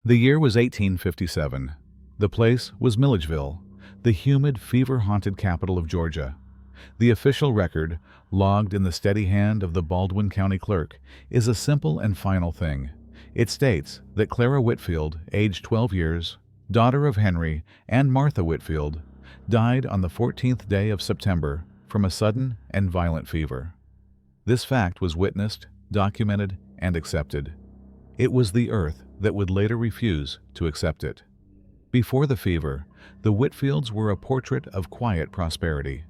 The year was 1857. The place was Milledgeville, the humid, fever-haunted capital of Georgia. The official record, logged in the steady hand of the Baldwin County clerk, is a simple and final thing. It states that Clara Whitfield, aged 12 years, daughter of Henry and Martha Whitfield, died on the 14th day of September from a sudden and violent fever. This fact was witnessed, documented, and accepted. It was the earth that would later refuse to accept it. Before the fever, the Whitfields were a portrait of quiet prosperity.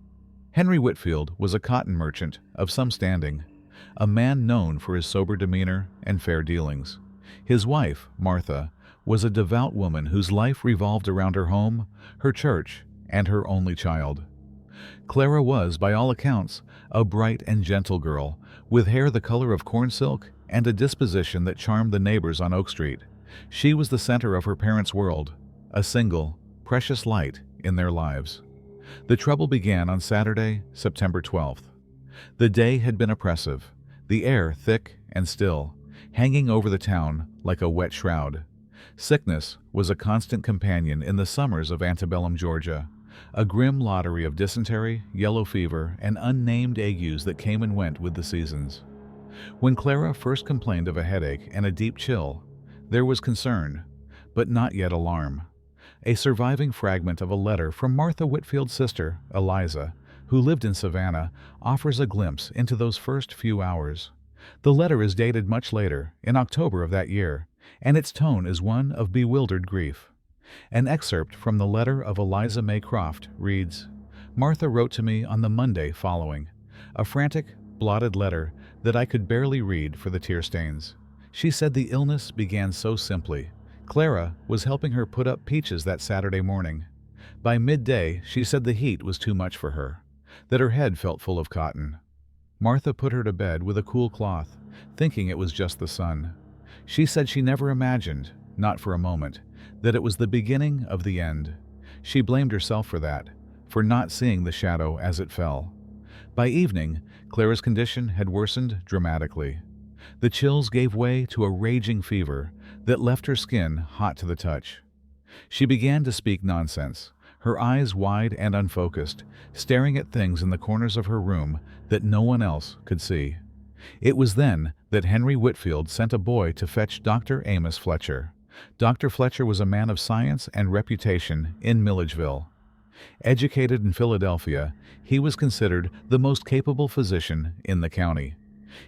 Henry Whitfield was a cotton merchant of some standing, a man known for his sober demeanor and fair dealings. His wife, Martha, was a devout woman whose life revolved around her home, her church, and her only child. Clara was, by all accounts, a bright and gentle girl, with hair the color of corn silk and a disposition that charmed the neighbors on Oak Street. She was the center of her parents' world, a single, precious light in their lives. The trouble began on Saturday, September 12th. The day had been oppressive, the air thick and still, hanging over the town like a wet shroud. Sickness was a constant companion in the summers of antebellum Georgia, a grim lottery of dysentery, yellow fever, and unnamed agues that came and went with the seasons. When Clara first complained of a headache and a deep chill, there was concern, but not yet alarm. A surviving fragment of a letter from Martha Whitfield's sister, Eliza, who lived in Savannah, offers a glimpse into those first few hours. The letter is dated much later, in October of that year, and its tone is one of bewildered grief. An excerpt from the letter of Eliza May Croft reads, "Martha wrote to me on the Monday following, a frantic, blotted letter that I could barely read for the tear stains. She said the illness began so simply. Clara was helping her put up peaches that Saturday morning. By midday, she said the heat was too much for her, that her head felt full of cotton. Martha put her to bed with a cool cloth, thinking it was just the sun. She said she never imagined, not for a moment, that it was the beginning of the end. She blamed herself for that, for not seeing the shadow as it fell. By evening, Clara's condition had worsened dramatically. The chills gave way to a raging fever that left her skin hot to the touch. She began to speak nonsense, her eyes wide and unfocused, staring at things in the corners of her room that no one else could see. It was then that Henry Whitfield sent a boy to fetch Dr. Amos Fletcher. Dr. Fletcher was a man of science and reputation in Milledgeville. Educated in Philadelphia, he was considered the most capable physician in the county.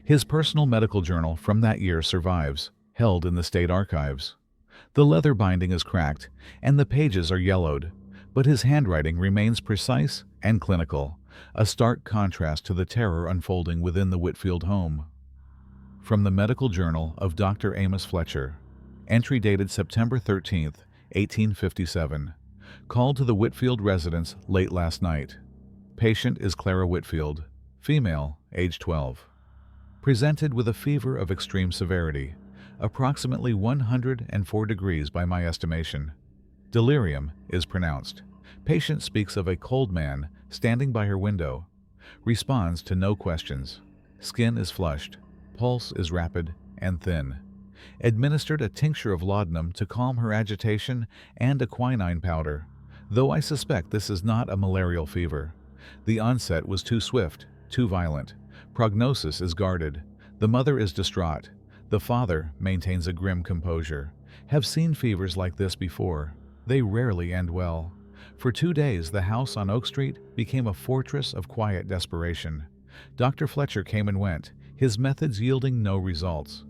His personal medical journal from that year survives, held in the state archives. The leather binding is cracked, and the pages are yellowed, but his handwriting remains precise and clinical, a stark contrast to the terror unfolding within the Whitfield home. From the Medical Journal of Dr. Amos Fletcher, entry dated September 13, 1857. Called to the Whitfield residence late last night. Patient is Clara Whitfield, female, age 12. Presented with a fever of extreme severity, approximately 104 degrees by my estimation. Delirium is pronounced. Patient speaks of a cold man standing by her window. Responds to no questions. Skin is flushed. Pulse is rapid and thin. Administered a tincture of laudanum to calm her agitation and a quinine powder, though I suspect this is not a malarial fever. The onset was too swift, too violent. Prognosis is guarded. The mother is distraught. The father maintains a grim composure. Have seen fevers like this before. They rarely end well. For 2 days, the house on Oak Street became a fortress of quiet desperation. Dr. Fletcher came and went, his methods yielding no results.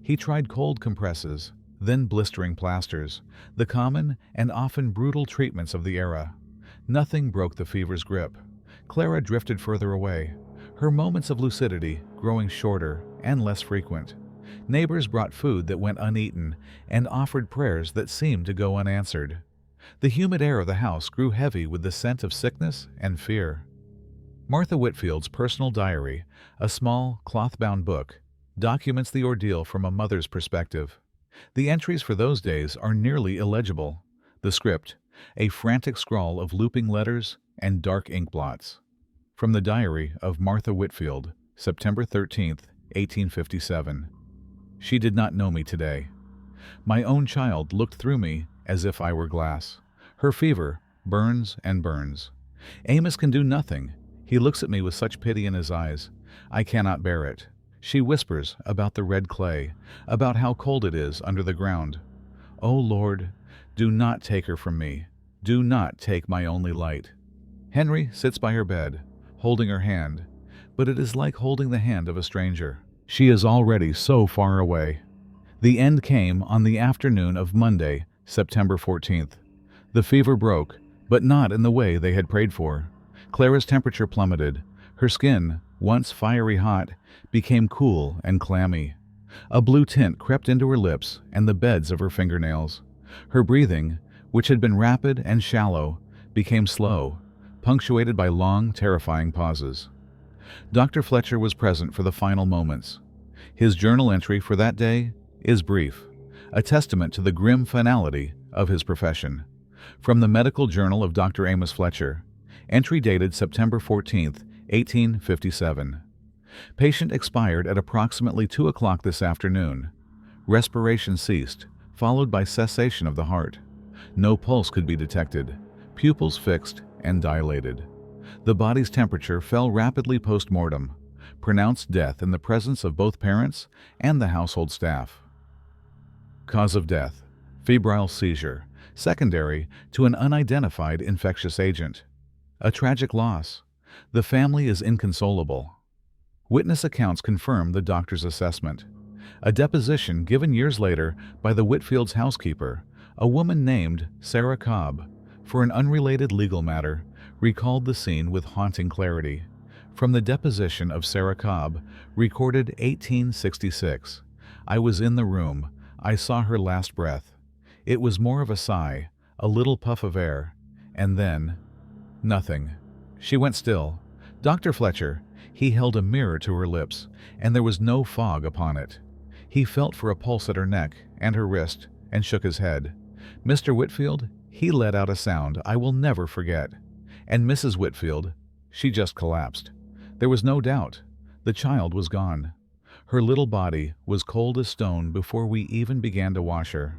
He tried cold compresses, then blistering plasters, the common and often brutal treatments of the era. Nothing broke the fever's grip. Clara drifted further away, her moments of lucidity growing shorter and less frequent. Neighbors brought food that went uneaten and offered prayers that seemed to go unanswered. The humid air of the house grew heavy with the scent of sickness and fear. Martha Whitfield's personal diary, a small, cloth-bound book, documents the ordeal from a mother's perspective. The entries for those days are nearly illegible. The script, a frantic scrawl of looping letters and dark ink blots. From the diary of Martha Whitfield, September 13, 1857. She did not know me today. My own child looked through me as if I were glass. Her fever burns and burns. Amos can do nothing. He looks at me with such pity in his eyes. I cannot bear it. She whispers about the red clay, about how cold it is under the ground. O Lord, do not take her from me. Do not take my only light. Henry sits by her bed, holding her hand, but it is like holding the hand of a stranger. She is already so far away. The end came on the afternoon of Monday, September 14th. The fever broke, but not in the way they had prayed for. Clara's temperature plummeted. Her skin, once fiery hot, became cool and clammy. A blue tint crept into her lips and the beds of her fingernails. Her breathing, which had been rapid and shallow, became slow, punctuated by long, terrifying pauses. Dr. Fletcher was present for the final moments. His journal entry for that day is brief, a testament to the grim finality of his profession. From the Medical Journal of Dr. Amos Fletcher, entry dated September 14, 1857. Patient expired at approximately 2 o'clock this afternoon. Respiration ceased, followed by cessation of the heart. No pulse could be detected, pupils fixed and dilated. The body's temperature fell rapidly post-mortem. Pronounced death in the presence of both parents and the household staff. Cause of death: febrile seizure, secondary to an unidentified infectious agent. A tragic loss. The family is inconsolable. Witness accounts confirm the doctor's assessment. A deposition given years later by the Whitfields' housekeeper, a woman named Sarah Cobb, for an unrelated legal matter, recalled the scene with haunting clarity. From the deposition of Sarah Cobb, recorded 1866, I was in the room. I saw her last breath. It was more of a sigh, a little puff of air, and then nothing. She went still. Dr. Fletcher, he held a mirror to her lips, and there was no fog upon it. He felt for a pulse at her neck and her wrist, and shook his head. Mr. Whitfield, he let out a sound I will never forget. And Mrs. Whitfield, she just collapsed. There was no doubt. The child was gone. Her little body was cold as stone before we even began to wash her.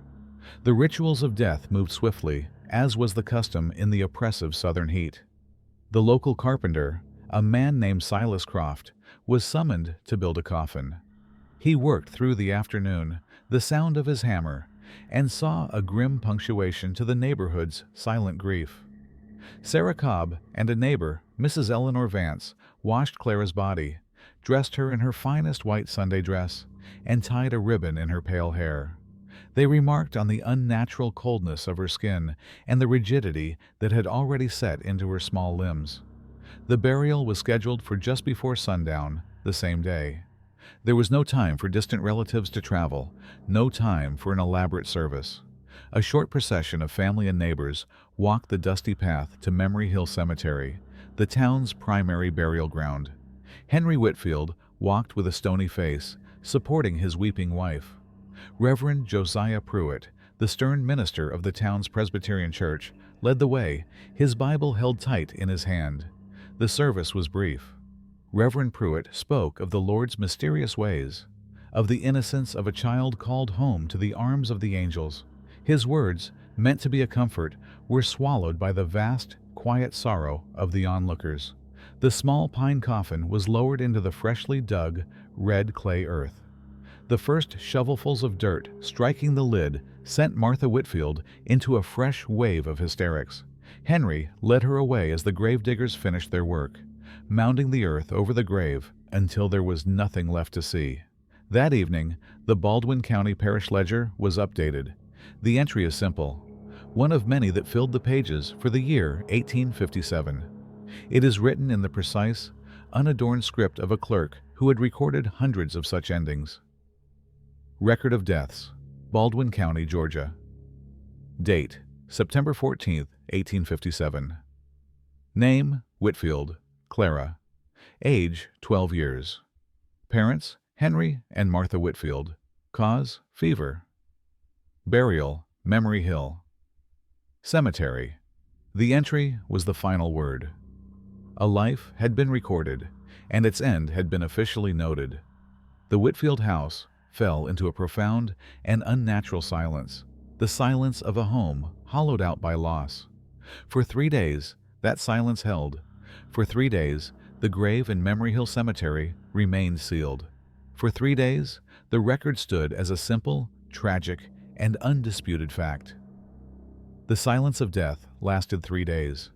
The rituals of death moved swiftly, as was the custom in the oppressive southern heat. The local carpenter, a man named Silas Croft, was summoned to build a coffin. He worked through the afternoon, the sound of his hammer, and saw a grim punctuation to the neighborhood's silent grief. Sarah Cobb and a neighbor, Mrs. Eleanor Vance, washed Clara's body, dressed her in her finest white Sunday dress, and tied a ribbon in her pale hair. They remarked on the unnatural coldness of her skin and the rigidity that had already set into her small limbs. The burial was scheduled for just before sundown the same day. There was no time for distant relatives to travel, no time for an elaborate service. A short procession of family and neighbors walked the dusty path to Memory Hill Cemetery, the town's primary burial ground. Henry Whitfield walked with a stony face, supporting his weeping wife. Reverend Josiah Pruitt, the stern minister of the town's Presbyterian church, led the way, his Bible held tight in his hand. The service was brief. Reverend Pruitt spoke of the Lord's mysterious ways, of the innocence of a child called home to the arms of the angels. His words, meant to be a comfort, were swallowed by the vast, quiet sorrow of the onlookers. The small pine coffin was lowered into the freshly dug, red clay earth. The first shovelfuls of dirt striking the lid sent Martha Whitfield into a fresh wave of hysterics. Henry led her away as the gravediggers finished their work, mounding the earth over the grave until there was nothing left to see. That evening, the Baldwin County Parish Ledger was updated. The entry is simple, one of many that filled the pages for the year 1857. It is written in the precise, unadorned script of a clerk who had recorded hundreds of such endings. Record of deaths, Baldwin County, Georgia. Date, September 14, 1857. Name, Whitfield, Clara. Age, 12 years. Parents, Henry and Martha Whitfield. Cause, fever. Burial, Memory Hill. Cemetery. The entry was the final word. A life had been recorded, and its end had been officially noted. The Whitfield house, fell into a profound and unnatural silence, the silence of a home hollowed out by loss. For 3 days, that silence held. For 3 days, the grave in Memory Hill Cemetery remained sealed. For 3 days, the record stood as a simple, tragic, and undisputed fact. The silence of death lasted 3 days.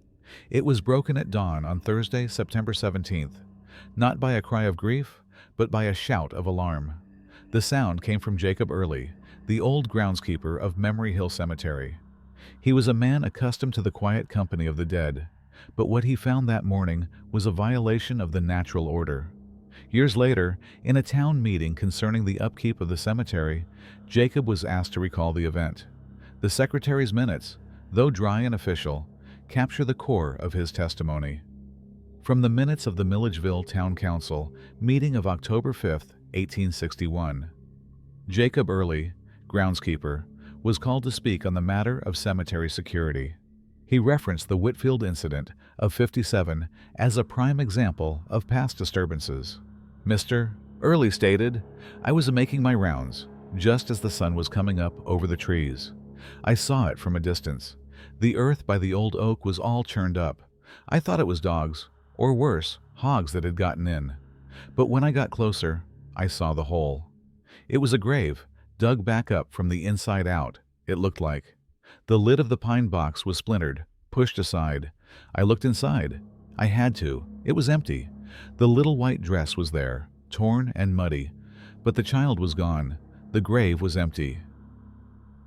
It was broken at dawn on Thursday, September 17th, not by a cry of grief, but by a shout of alarm. The sound came from Jacob Early, the old groundskeeper of Memory Hill Cemetery. He was a man accustomed to the quiet company of the dead, but what he found that morning was a violation of the natural order. Years later, in a town meeting concerning the upkeep of the cemetery, Jacob was asked to recall the event. The secretary's minutes, though dry and official, capture the core of his testimony. From the minutes of the Milledgeville Town Council meeting of October 5, 1861, Jacob Early, groundskeeper, was called to speak on the matter of cemetery security. He referenced the Whitfield incident of '57 as a prime example of past disturbances. Mr. Early stated, "I was making my rounds, just as the sun was coming up over the trees. I saw it from a distance. The earth by the old oak was all churned up. I thought it was dogs, or worse, hogs that had gotten in. But when I got closer, I saw the hole. It was a grave, dug back up from the inside out, it looked like. The lid of the pine box was splintered, pushed aside. I looked inside. I had to. It was empty. The little white dress was there, torn and muddy. But the child was gone. The grave was empty."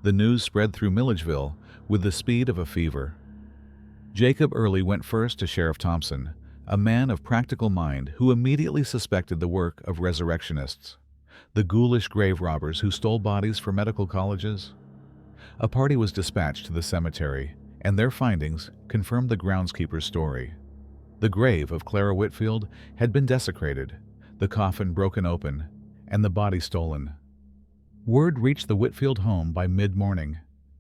The news spread through Milledgeville with the speed of a fever. Jacob Early went first to Sheriff Thompson, a man of practical mind who immediately suspected the work of resurrectionists, the ghoulish grave robbers who stole bodies for medical colleges. A party was dispatched to the cemetery, and their findings confirmed the groundskeeper's story. The grave of Clara Whitfield had been desecrated, the coffin broken open, and the body stolen. Word reached the Whitfield home by mid-morning.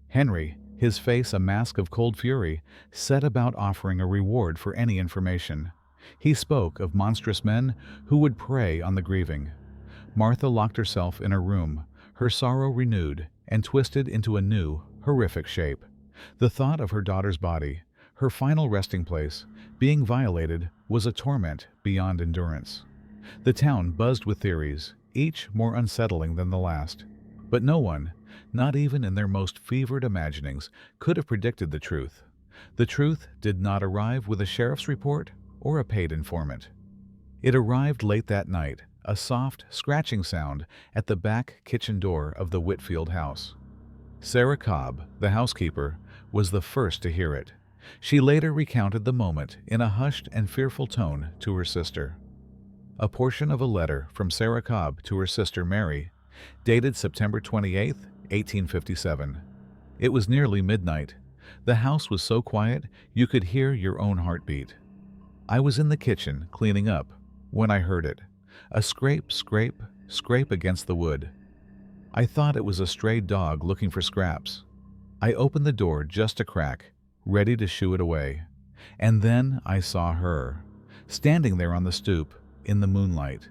Henry, his face a mask of cold fury, set about offering a reward for any information. He spoke of monstrous men who would prey on the grieving. Martha locked herself in her room, her sorrow renewed and twisted into a new, horrific shape. The thought of her daughter's body, her final resting place, being violated was a torment beyond endurance. The town buzzed with theories, each more unsettling than the last. But no one, not even in their most fevered imaginings, could have predicted the truth. The truth did not arrive with a sheriff's report or a paid informant. It arrived late that night, a soft, scratching sound at the back kitchen door of the Whitfield house. Sarah Cobb, the housekeeper, was the first to hear it. She later recounted the moment in a hushed and fearful tone to her sister. A portion of a letter from Sarah Cobb to her sister Mary, dated September 28, 1857. It was nearly midnight. The house was so quiet you could hear your own heartbeat. I was in the kitchen cleaning up when I heard it. A scrape, scrape, scrape against the wood. I thought it was a stray dog looking for scraps. I opened the door just a crack, ready to shoo it away. And then I saw her, standing there on the stoop, in the moonlight.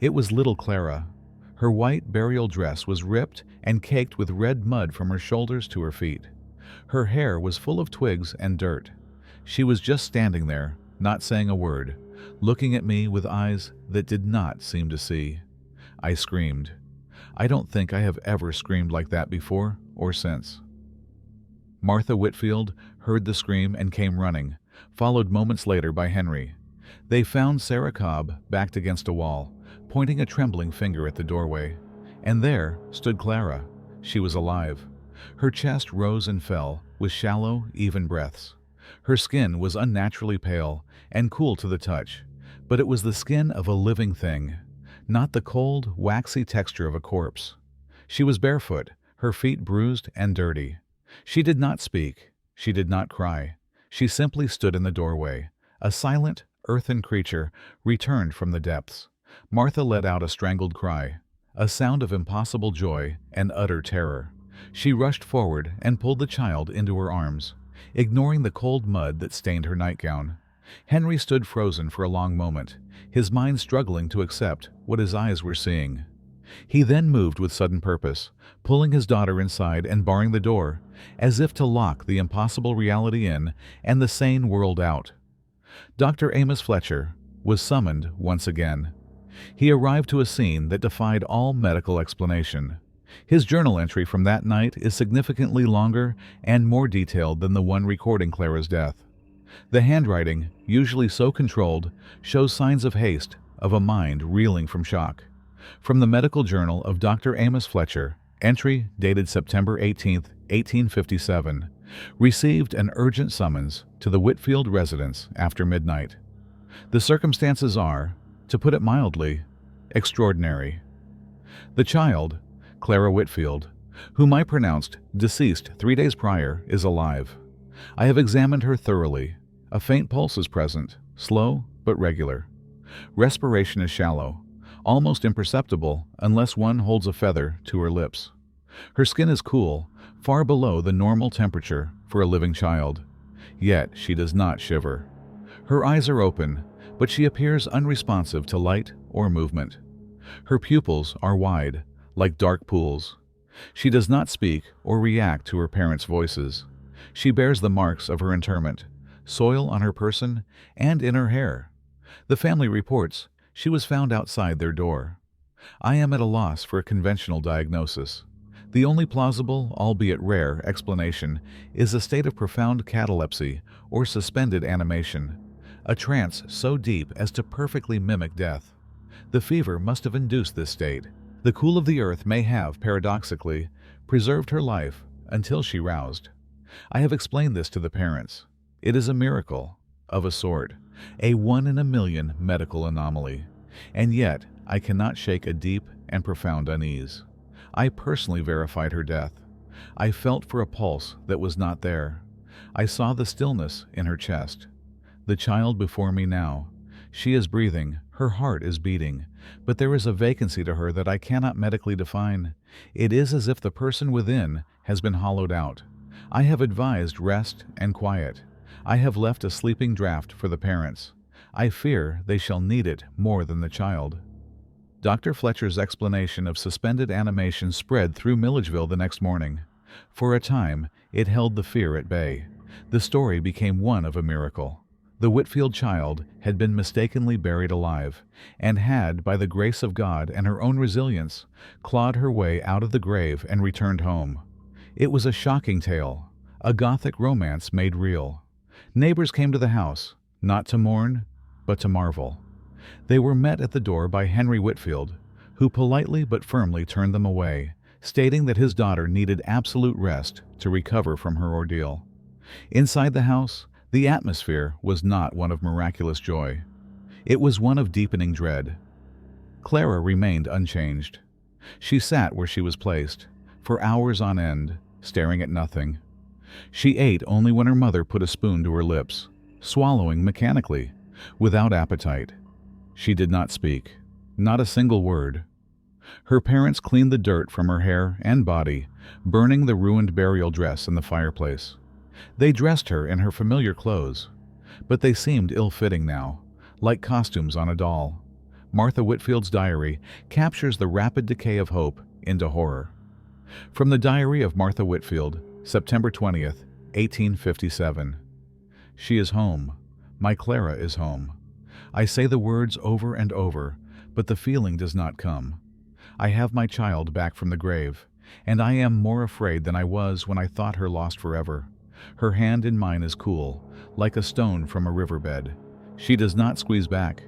It was little Clara. Her white burial dress was ripped and caked with red mud from her shoulders to her feet. Her hair was full of twigs and dirt. She was just standing there, not saying a word, looking at me with eyes that did not seem to see. I screamed. I don't think I have ever screamed like that before or since. Martha Whitfield heard the scream and came running, followed moments later by Henry. They found Sarah Cobb backed against a wall, pointing a trembling finger at the doorway. And there stood Clara. She was alive. Her chest rose and fell with shallow, even breaths. Her skin was unnaturally pale and cool to the touch, but it was the skin of a living thing, not the cold, waxy texture of a corpse. She was barefoot, her feet bruised and dirty. She did not speak. She did not cry. She simply stood in the doorway, a silent, earthen creature returned from the depths. Martha let out a strangled cry, a sound of impossible joy and utter terror. She rushed forward and pulled the child into her arms, ignoring the cold mud that stained her nightgown. Henry stood frozen for a long moment, his mind struggling to accept what his eyes were seeing. He then moved with sudden purpose, pulling his daughter inside and barring the door, as if to lock the impossible reality in and the sane world out. Dr. Amos Fletcher was summoned once again. He arrived to a scene that defied all medical explanation. His journal entry from that night is significantly longer and more detailed than the one recording Clara's death. The handwriting, usually so controlled, shows signs of haste, of a mind reeling from shock. From the medical journal of Dr. Amos Fletcher, entry dated September 18, 1857, received an urgent summons to the Whitfield residence after midnight. The circumstances are, to put it mildly, extraordinary. The child, Clara Whitfield, whom I pronounced deceased 3 days prior, is alive. I have examined her thoroughly. A faint pulse is present, slow but regular. Respiration is shallow, almost imperceptible unless one holds a feather to her lips. Her skin is cool, far below the normal temperature for a living child. Yet she does not shiver. Her eyes are open, but she appears unresponsive to light or movement. Her pupils are wide, like dark pools. She does not speak or react to her parents' voices. She bears the marks of her interment, soil on her person and in her hair. The family reports she was found outside their door. I am at a loss for a conventional diagnosis. The only plausible, albeit rare, explanation is a state of profound catalepsy or suspended animation, a trance so deep as to perfectly mimic death. The fever must have induced this state. The cool of the earth may have, paradoxically, preserved her life until she roused. I have explained this to the parents. It is a miracle, of a sort, a 1 in a million medical anomaly, and yet I cannot shake a deep and profound unease. I personally verified her death. I felt for a pulse that was not there. I saw the stillness in her chest. The child before me now. She is breathing, her heart is beating, but there is a vacancy to her that I cannot medically define. It is as if the person within has been hollowed out. I have advised rest and quiet. I have left a sleeping draught for the parents. I fear they shall need it more than the child. Dr. Fletcher's explanation of suspended animation spread through Milledgeville the next morning. For a time, it held the fear at bay. The story became one of a miracle. The Whitfield child had been mistakenly buried alive, and had, by the grace of God and her own resilience, clawed her way out of the grave and returned home. It was a shocking tale, a Gothic romance made real. Neighbors came to the house, not to mourn, but to marvel. They were met at the door by Henry Whitfield, who politely but firmly turned them away, stating that his daughter needed absolute rest to recover from her ordeal. Inside the house, the atmosphere was not one of miraculous joy. It was one of deepening dread. Clara remained unchanged. She sat where she was placed, for hours on end, staring at nothing. She ate only when her mother put a spoon to her lips, swallowing mechanically, without appetite. She did not speak, not a single word. Her parents cleaned the dirt from her hair and body, burning the ruined burial dress in the fireplace. They dressed her in her familiar clothes, but they seemed ill-fitting now, like costumes on a doll. Martha Whitfield's diary captures the rapid decay of hope into horror. From the Diary of Martha Whitfield, September 20th, 1857. She is home. My Clara is home. I say the words over and over, but the feeling does not come. I have my child back from the grave, and I am more afraid than I was when I thought her lost forever. Her hand in mine is cool, like a stone from a riverbed. She does not squeeze back.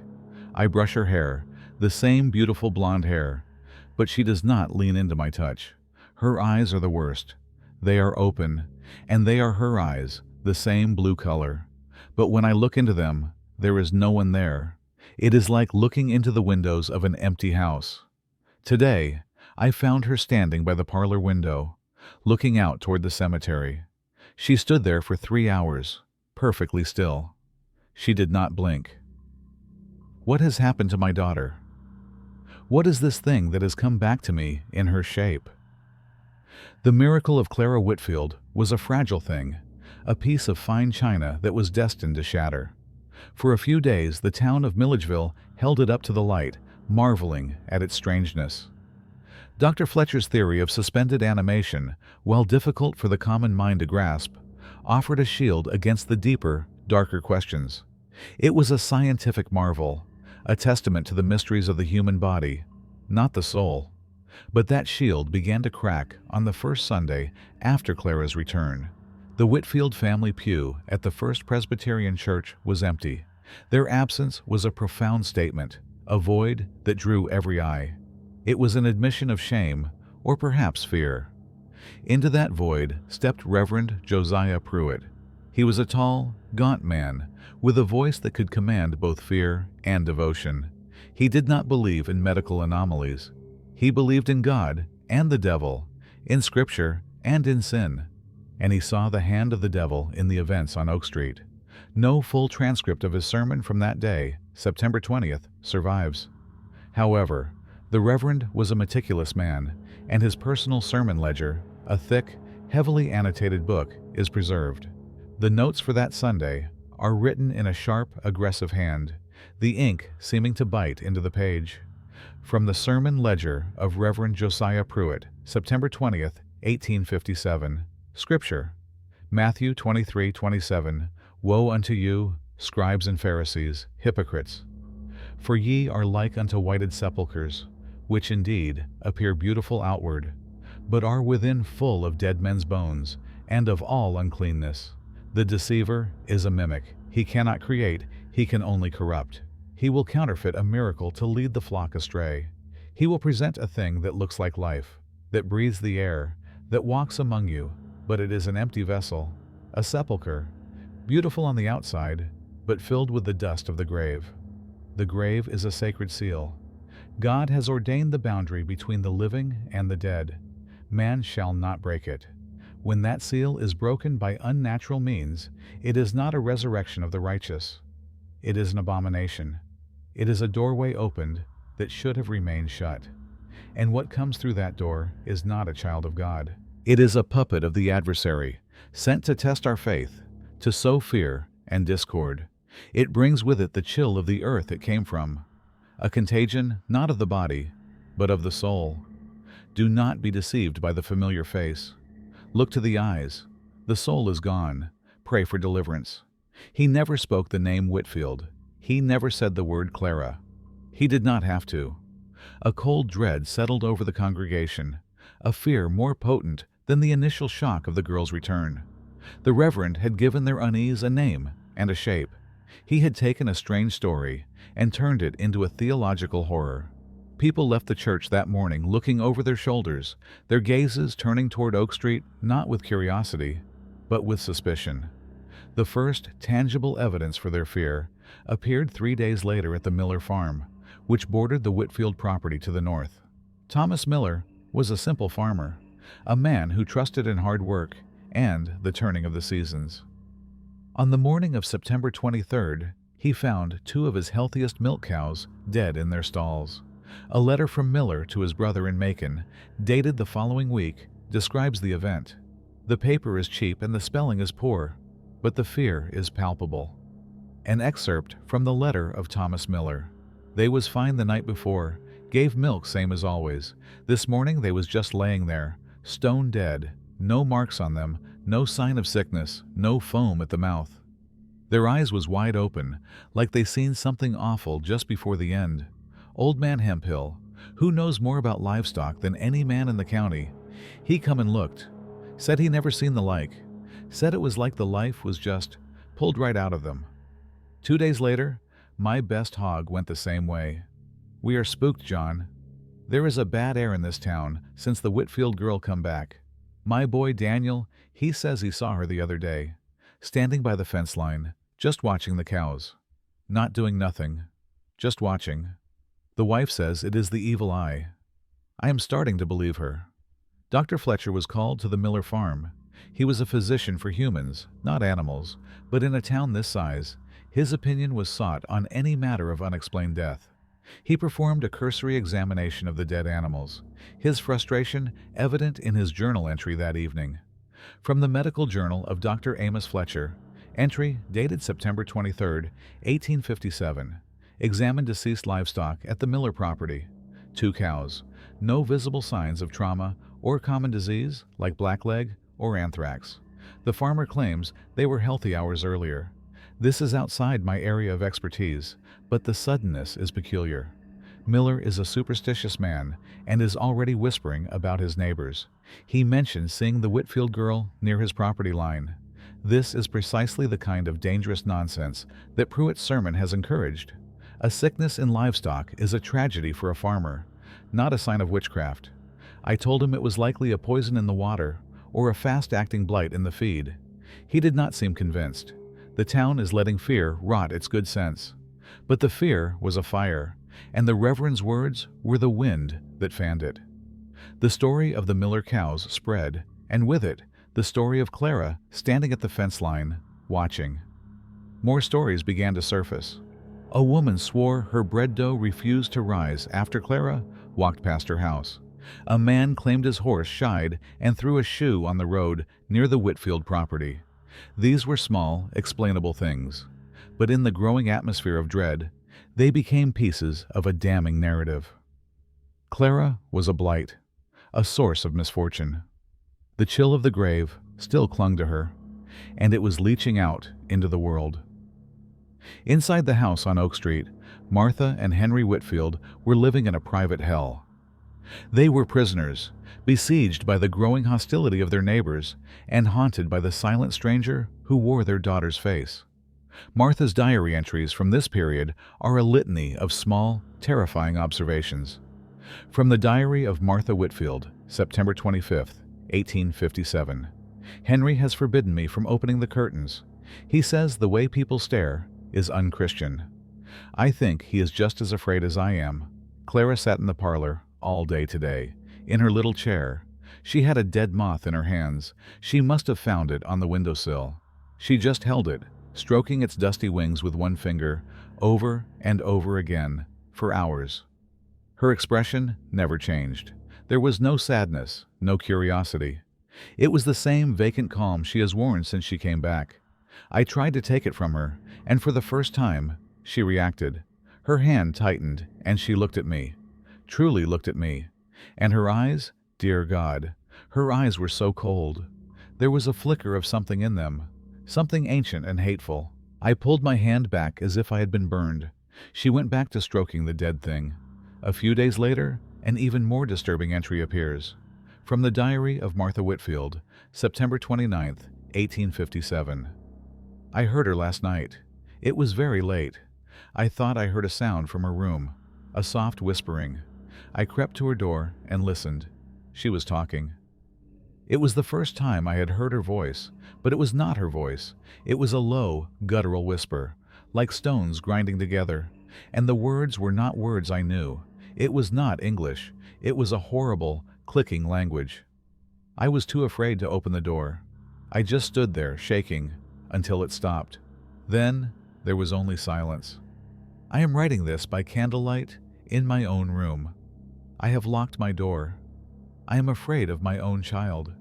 I brush her hair, the same beautiful blonde hair, but she does not lean into my touch. Her eyes are the worst. They are open, and they are her eyes, the same blue color. But when I look into them, there is no one there. It is like looking into the windows of an empty house. Today, I found her standing by the parlor window, looking out toward the cemetery. She stood there for 3 hours, perfectly still. She did not blink. What has happened to my daughter? What is this thing that has come back to me in her shape? The miracle of Clara Whitfield was a fragile thing, a piece of fine china that was destined to shatter. For a few days, the town of Milledgeville held it up to the light, marveling at its strangeness. Dr. Fletcher's theory of suspended animation, while difficult for the common mind to grasp, offered a shield against the deeper, darker questions. It was a scientific marvel, a testament to the mysteries of the human body, not the soul. But that shield began to crack on the first Sunday after Clara's return. The Whitfield family pew at the First Presbyterian Church was empty. Their absence was a profound statement, a void that drew every eye. It was an admission of shame, or perhaps fear. Into that void stepped Reverend Josiah Pruitt. He was a tall, gaunt man, with a voice that could command both fear and devotion. He did not believe in medical anomalies. He believed in God and the devil, in Scripture and in sin. And he saw the hand of the devil in the events on Oak Street. No full transcript of his sermon from that day, September 20th, survives. However, the Reverend was a meticulous man, and his personal sermon ledger, a thick, heavily annotated book, is preserved. The notes for that Sunday are written in a sharp, aggressive hand, the ink seeming to bite into the page. From the Sermon Ledger of Reverend Josiah Pruitt, September 20th, 1857, Scripture, Matthew 23:27, Woe unto you, scribes and Pharisees, hypocrites! For ye are like unto whited sepulchres, which indeed appear beautiful outward, but are within full of dead men's bones, and of all uncleanness. The deceiver is a mimic. He cannot create, he can only corrupt. He will counterfeit a miracle to lead the flock astray. He will present a thing that looks like life, that breathes the air, that walks among you, but it is an empty vessel, a sepulchre, beautiful on the outside, but filled with the dust of the grave. The grave is a sacred seal. God has ordained the boundary between the living and the dead. Man shall not break it. When that seal is broken by unnatural means, it is not a resurrection of the righteous. It is an abomination. It is a doorway opened that should have remained shut. And what comes through that door is not a child of God. It is a puppet of the adversary, sent to test our faith, to sow fear and discord. It brings with it the chill of the earth it came from, a contagion not of the body, but of the soul. Do not be deceived by the familiar face. Look to the eyes. The soul is gone. Pray for deliverance. He never spoke the name Whitfield. He never said the word Clara. He did not have to. A cold dread settled over the congregation, a fear more potent than the initial shock of the girl's return. The Reverend had given their unease a name and a shape. He had taken a strange story and turned it into a theological horror. People left the church that morning looking over their shoulders, their gazes turning toward Oak Street not with curiosity, but with suspicion. The first tangible evidence for their fear appeared 3 days later at the Miller farm, which bordered the Whitfield property to the north. Thomas Miller was a simple farmer, a man who trusted in hard work and the turning of the seasons. On the morning of September 23rd, he found 2 of his healthiest milk cows dead in their stalls. A letter from Miller to his brother in Macon, dated the following week, describes the event. The paper is cheap and the spelling is poor, but the fear is palpable. An excerpt from the letter of Thomas Miller. They was fine the night before, gave milk same as always. This morning they was just laying there, stone dead, no marks on them, no sign of sickness, no foam at the mouth. Their eyes was wide open, like they seen something awful just before the end. Old man Hemphill, who knows more about livestock than any man in the county, he come and looked, said he never seen the like, said it was like the life was just pulled right out of them. 2 days later, my best hog went the same way. We are spooked, John. There is a bad air in this town since the Whitfield girl come back. My boy Daniel, he says he saw her the other day, standing by the fence line, just watching the cows. Not doing nothing, just watching. The wife says it is the evil eye. I am starting to believe her. Dr. Fletcher was called to the Miller farm. He was a physician for humans, not animals, but in a town this size, his opinion was sought on any matter of unexplained death. He performed a cursory examination of the dead animals, his frustration evident in his journal entry that evening. From the Medical Journal of Dr. Amos Fletcher, entry dated September 23, 1857, examined deceased livestock at the Miller property. 2 cows, No visible signs of trauma or common disease like blackleg or anthrax. The farmer claims they were healthy hours earlier. This is outside my area of expertise, but the suddenness is peculiar. Miller is a superstitious man and is already whispering about his neighbors. He mentioned seeing the Whitfield girl near his property line. This is precisely the kind of dangerous nonsense that Pruitt's sermon has encouraged. A sickness in livestock is a tragedy for a farmer, not a sign of witchcraft. I told him it was likely a poison in the water or a fast-acting blight in the feed. He did not seem convinced. The town is letting fear rot its good sense. But the fear was a fire, and the Reverend's words were the wind that fanned it. The story of the Miller cows spread, and with it, the story of Clara standing at the fence line, watching. More stories began to surface. A woman swore her bread dough refused to rise after Clara walked past her house. A man claimed his horse shied and threw a shoe on the road near the Whitfield property. These were small, explainable things, but in the growing atmosphere of dread, they became pieces of a damning narrative. Clara was a blight, a source of misfortune. The chill of the grave still clung to her, and it was leaching out into the world. Inside the house on Oak Street, Martha and Henry Whitfield were living in a private hell. They were prisoners, besieged by the growing hostility of their neighbors and haunted by the silent stranger who wore their daughter's face. Martha's diary entries from this period are a litany of small, terrifying observations. From the Diary of Martha Whitfield, September 25, 1857. Henry has forbidden me from opening the curtains. He says the way people stare is unchristian. I think he is just as afraid as I am. Clara sat in the parlor all day today, in her little chair. She had a dead moth in her hands. She must have found it on the windowsill. She just held it, stroking its dusty wings with one finger, over and over again, for hours. Her expression never changed. There was no sadness, no curiosity. It was the same vacant calm she has worn since she came back. I tried to take it from her, and for the first time, she reacted. Her hand tightened, and she looked at me. Truly looked at me. And her eyes, dear God, her eyes were so cold. There was a flicker of something in them, something ancient and hateful. I pulled my hand back as if I had been burned. She went back to stroking the dead thing. A few days later, an even more disturbing entry appears. From the Diary of Martha Whitfield, September 29, 1857. I heard her last night. It was very late. I thought I heard a sound from her room, a soft whispering. I crept to her door and listened. She was talking. It was the first time I had heard her voice, but it was not her voice. It was a low, guttural whisper, like stones grinding together, and the words were not words I knew. It was not English. It was a horrible, clicking language. I was too afraid to open the door. I just stood there, shaking, until it stopped. Then there was only silence. I am writing this by candlelight in my own room. I have locked my door. I am afraid of my own child.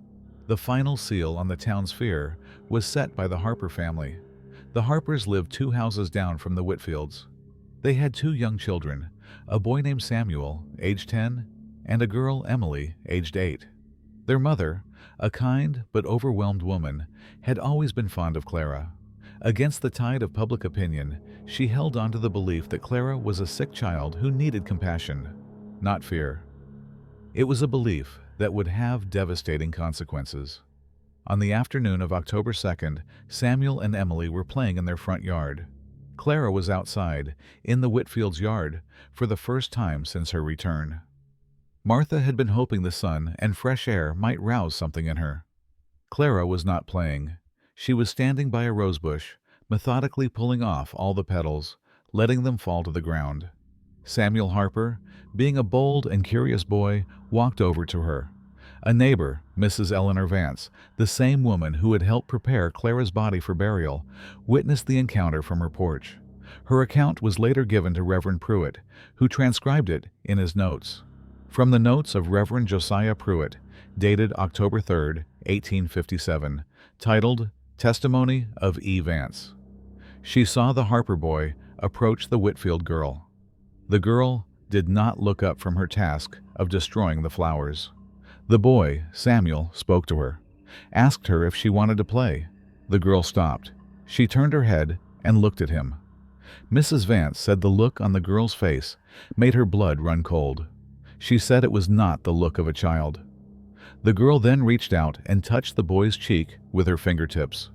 The final seal on the town's fear was set by the Harper family. The Harpers lived 2 houses down from the Whitfields. They had 2 young children, a boy named Samuel, aged 10, and a girl, Emily, aged 8. Their mother, a kind but overwhelmed woman, had always been fond of Clara. Against the tide of public opinion, she held on to the belief that Clara was a sick child who needed compassion, not fear. It was a belief that would have devastating consequences. On the afternoon of October 2nd, Samuel and Emily were playing in their front yard. Clara was outside, in the Whitfields' yard, for the first time since her return. Martha had been hoping the sun and fresh air might rouse something in her. Clara was not playing. She was standing by a rosebush, methodically pulling off all the petals, letting them fall to the ground. Samuel Harper, being a bold and curious boy, walked over to her. A neighbor, Mrs. Eleanor Vance, the same woman who had helped prepare Clara's body for burial, witnessed the encounter from her porch. Her account was later given to Reverend Pruitt, who transcribed it in his notes. From the notes of Reverend Josiah Pruitt, dated October 3, 1857, titled Testimony of E. Vance. She saw the Harper boy approach the Whitfield girl. The girl did not look up from her task of destroying the flowers. The boy, Samuel, spoke to her, asked her if she wanted to play. The girl stopped. She turned her head and looked at him. Mrs. Vance said the look on the girl's face made her blood run cold. She said it was not the look of a child. The girl then reached out and touched the boy's cheek with her fingertips.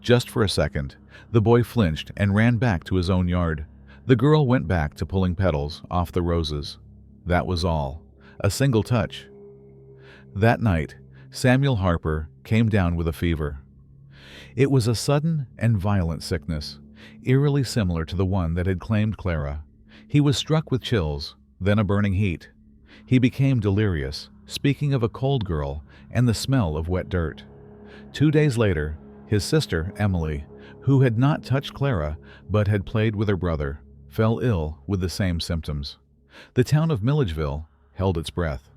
Just for a second, the boy flinched and ran back to his own yard. The girl went back to pulling petals off the roses. That was all. A single touch. That night, Samuel Harper came down with a fever. It was a sudden and violent sickness, eerily similar to the one that had claimed Clara. He was struck with chills, then a burning heat. He became delirious, speaking of a cold girl and the smell of wet dirt. 2 days later, his sister, Emily, who had not touched Clara but had played with her brother, fell ill with the same symptoms. The town of Milledgeville held its breath.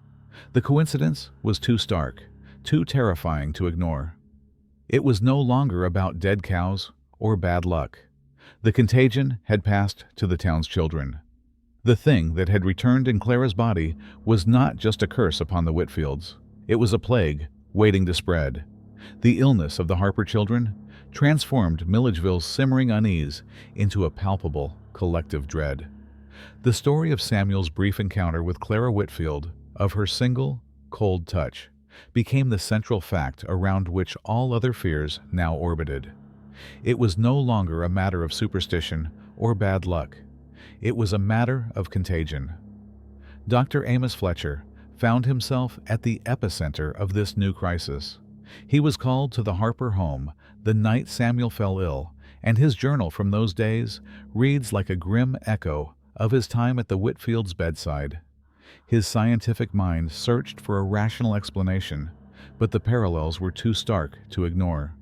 The coincidence was too stark, too terrifying to ignore. It was no longer about dead cows or bad luck. The contagion had passed to the town's children. The thing that had returned in Clara's body was not just a curse upon the Whitfields. It was a plague waiting to spread. The illness of the Harper children transformed Milledgeville's simmering unease into a palpable collective dread. The story of Samuel's brief encounter with Clara Whitfield, of her single, cold touch, became the central fact around which all other fears now orbited. It was no longer a matter of superstition or bad luck. It was a matter of contagion. Dr. Amos Fletcher found himself at the epicenter of this new crisis. He was called to the Harper home the night Samuel fell ill, and his journal from those days reads like a grim echo of his time at the Whitfield's bedside. His scientific mind searched for a rational explanation, but the parallels were too stark to ignore.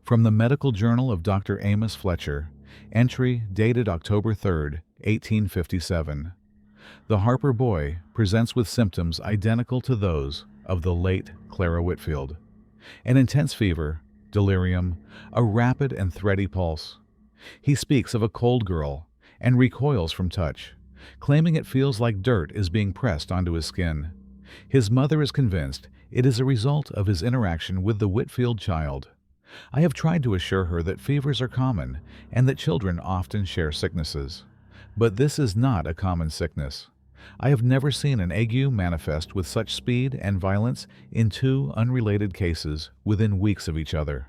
From the Medical Journal of Dr. Amos Fletcher, entry dated October 3, 1857. The Harper boy presents with symptoms identical to those of the late Clara Whitfield. An intense fever, delirium, a rapid and thready pulse. He speaks of a cold girl and recoils from touch, claiming it feels like dirt is being pressed onto his skin. His mother is convinced it is a result of his interaction with the Whitfield child. I have tried to assure her that fevers are common and that children often share sicknesses. But this is not a common sickness. I have never seen an ague manifest with such speed and violence in two unrelated cases within weeks of each other.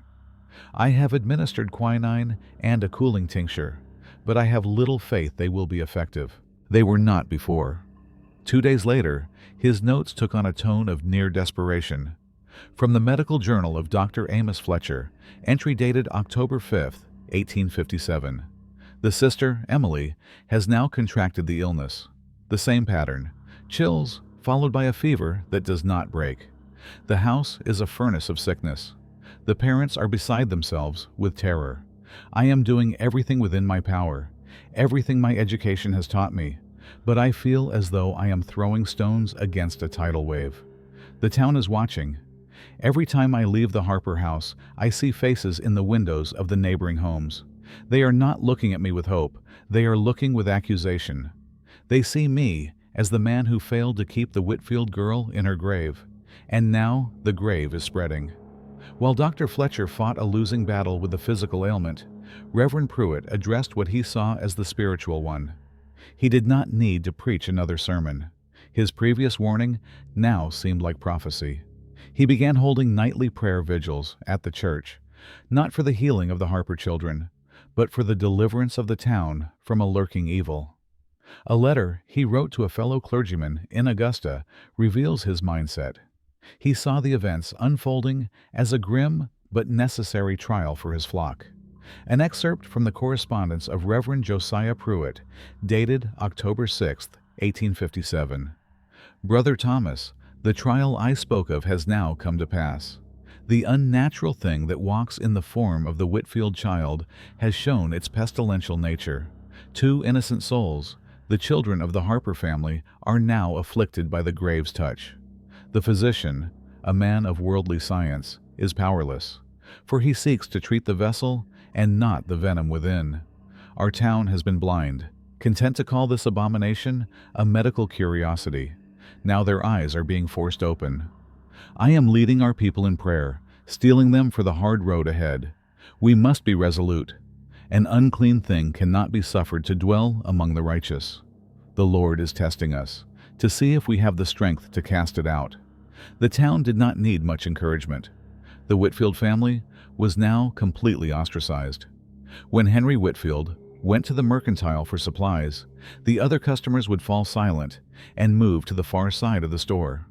I have administered quinine and a cooling tincture, but I have little faith they will be effective. They were not before. 2 days later, his notes took on a tone of near desperation. From the Medical Journal of Dr. Amos Fletcher, entry dated October 5, 1857. The sister, Emily, has now contracted the illness. The same pattern: chills followed by a fever that does not break. The house is a furnace of sickness. The parents are beside themselves with terror. I am doing everything within my power, everything my education has taught me, but I feel as though I am throwing stones against a tidal wave. The town is watching. Every time I leave the Harper house, I see faces in the windows of the neighboring homes. They are not looking at me with hope. They are looking with accusation. They see me as the man who failed to keep the Whitfield girl in her grave, and now the grave is spreading. While Dr. Fletcher fought a losing battle with the physical ailment, Reverend Pruitt addressed what he saw as the spiritual one. He did not need to preach another sermon. His previous warning now seemed like prophecy. He began holding nightly prayer vigils at the church, not for the healing of the Harper children, but for the deliverance of the town from a lurking evil. A letter he wrote to a fellow clergyman in Augusta reveals his mindset. He saw the events unfolding as a grim but necessary trial for his flock. An excerpt from the correspondence of Reverend Josiah Pruitt, dated October 6, 1857. Brother Thomas, the trial I spoke of has now come to pass. The unnatural thing that walks in the form of the Whitfield child has shown its pestilential nature. 2 innocent souls, the children of the Harper family, are now afflicted by the grave's touch. The physician, a man of worldly science, is powerless, for he seeks to treat the vessel and not the venom within. Our town has been blind, content to call this abomination a medical curiosity. Now their eyes are being forced open. I am leading our people in prayer, steeling them for the hard road ahead. We must be resolute. An unclean thing cannot be suffered to dwell among the righteous. The Lord is testing us, to see if we have the strength to cast it out. The town did not need much encouragement. The Whitfield family was now completely ostracized. When Henry Whitfield went to the mercantile for supplies, the other customers would fall silent and move to the far side of the store.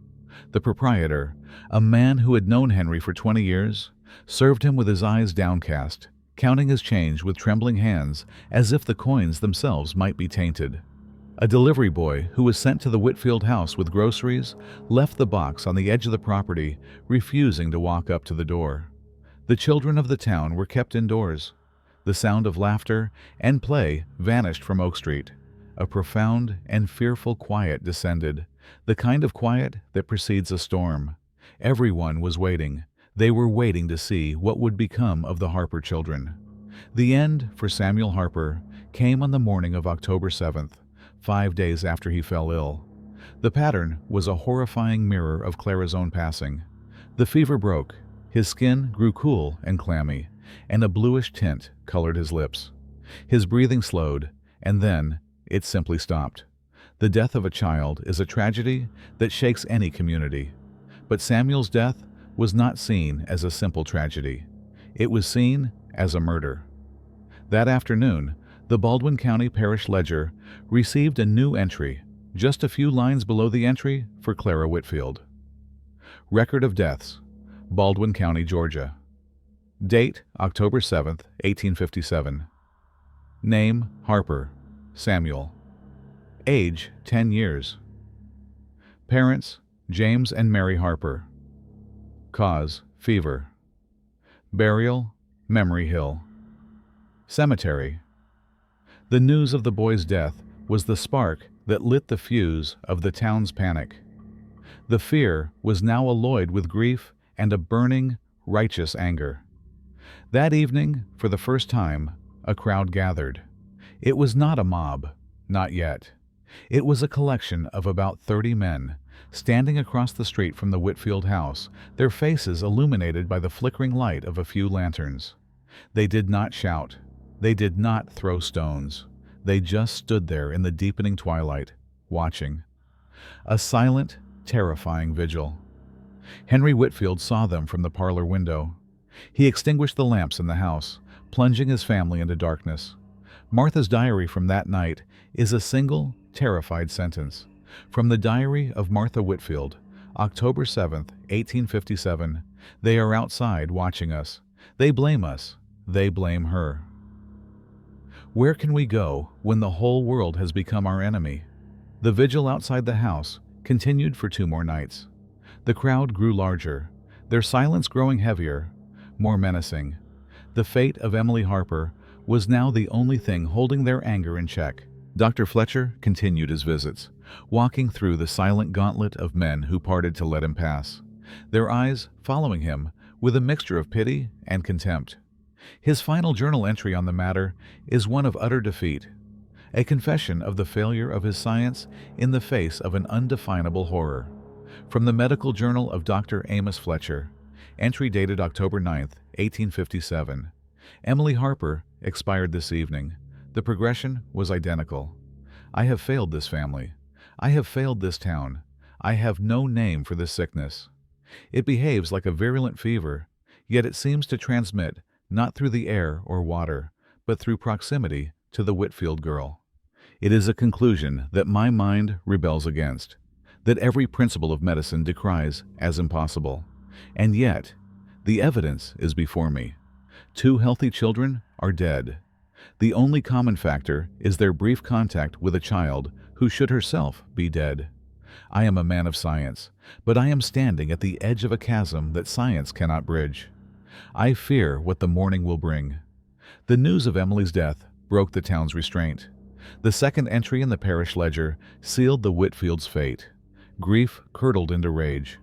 The proprietor, a man who had known Henry for 20 years, served him with his eyes downcast, counting his change with trembling hands as if the coins themselves might be tainted. A delivery boy who was sent to the Whitfield house with groceries left the box on the edge of the property, refusing to walk up to the door. The children of the town were kept indoors. The sound of laughter and play vanished from Oak Street. A profound and fearful quiet descended, the kind of quiet that precedes a storm. Everyone was waiting. They were waiting to see what would become of the Harper children. The end for Samuel Harper came on the morning of October 7th, 5 days after he fell ill. The pattern was a horrifying mirror of Clara's own passing. The fever broke. His skin grew cool and clammy, and a bluish tint colored his lips. His breathing slowed, and then it simply stopped. The death of a child is a tragedy that shakes any community. But Samuel's death was not seen as a simple tragedy. It was seen as a murder. That afternoon, the Baldwin County Parish Ledger received a new entry, just a few lines below the entry for Clara Whitfield. Record of deaths, Baldwin County, Georgia. Date, October 7th, 1857. Name, Harper, Samuel. Age, 10 years. Parents, James and Mary Harper. Cause, fever. Burial, Memory Hill. Cemetery. The news of the boy's death was the spark that lit the fuse of the town's panic. The fear was now alloyed with grief and a burning, righteous anger. That evening, for the first time, a crowd gathered. It was not a mob, not yet. It was a collection of about 30 men, standing across the street from the Whitfield house, their faces illuminated by the flickering light of a few lanterns. They did not shout. They did not throw stones. They just stood there in the deepening twilight, watching. A silent, terrifying vigil. Henry Whitfield saw them from the parlor window. He extinguished the lamps in the house, plunging his family into darkness. Martha's diary from that night is a single, terrified sentence. From the diary of Martha Whitfield, October 7th, 1857, they are outside watching us. They blame us. They blame her. Where can we go when the whole world has become our enemy? The vigil outside the house continued for 2 more nights. The crowd grew larger, their silence growing heavier, more menacing. The fate of Emily Harper was now the only thing holding their anger in check. Dr. Fletcher continued his visits, walking through the silent gauntlet of men who parted to let him pass, their eyes following him with a mixture of pity and contempt. His final journal entry on the matter is one of utter defeat, a confession of the failure of his science in the face of an undefinable horror. From the Medical Journal of Dr. Amos Fletcher, entry dated October 9th, 1857. Emily Harper expired this evening. The progression was identical. I have failed this family. I have failed this town. I have no name for this sickness. It behaves like a virulent fever, yet it seems to transmit not through the air or water, but through proximity to the Whitfield girl. It is a conclusion that my mind rebels against, that every principle of medicine decries as impossible. And yet, the evidence is before me. 2 healthy children are dead. The only common factor is their brief contact with a child who should herself be dead. I am a man of science, but I am standing at the edge of a chasm that science cannot bridge. I fear what the morning will bring. The news of Emily's death broke the town's restraint. The second entry in the parish ledger sealed the Whitfield's fate. Grief curdled into rage.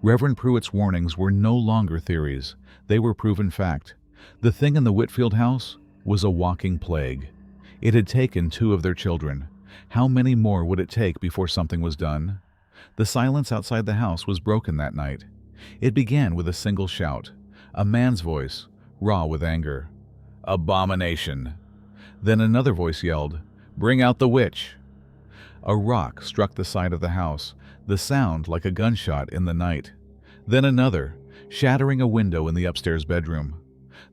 Reverend Pruitt's warnings were no longer theories. They were proven fact. The thing in the Whitfield house was a walking plague. It had taken 2 of their children. How many more would it take before something was done? The silence outside the house was broken that night. It began with a single shout, a man's voice, raw with anger. "Abomination!" Then another voice yelled, "Bring out the witch!" A rock struck the side of the house, the sound like a gunshot in the night. Then another, shattering a window in the upstairs bedroom.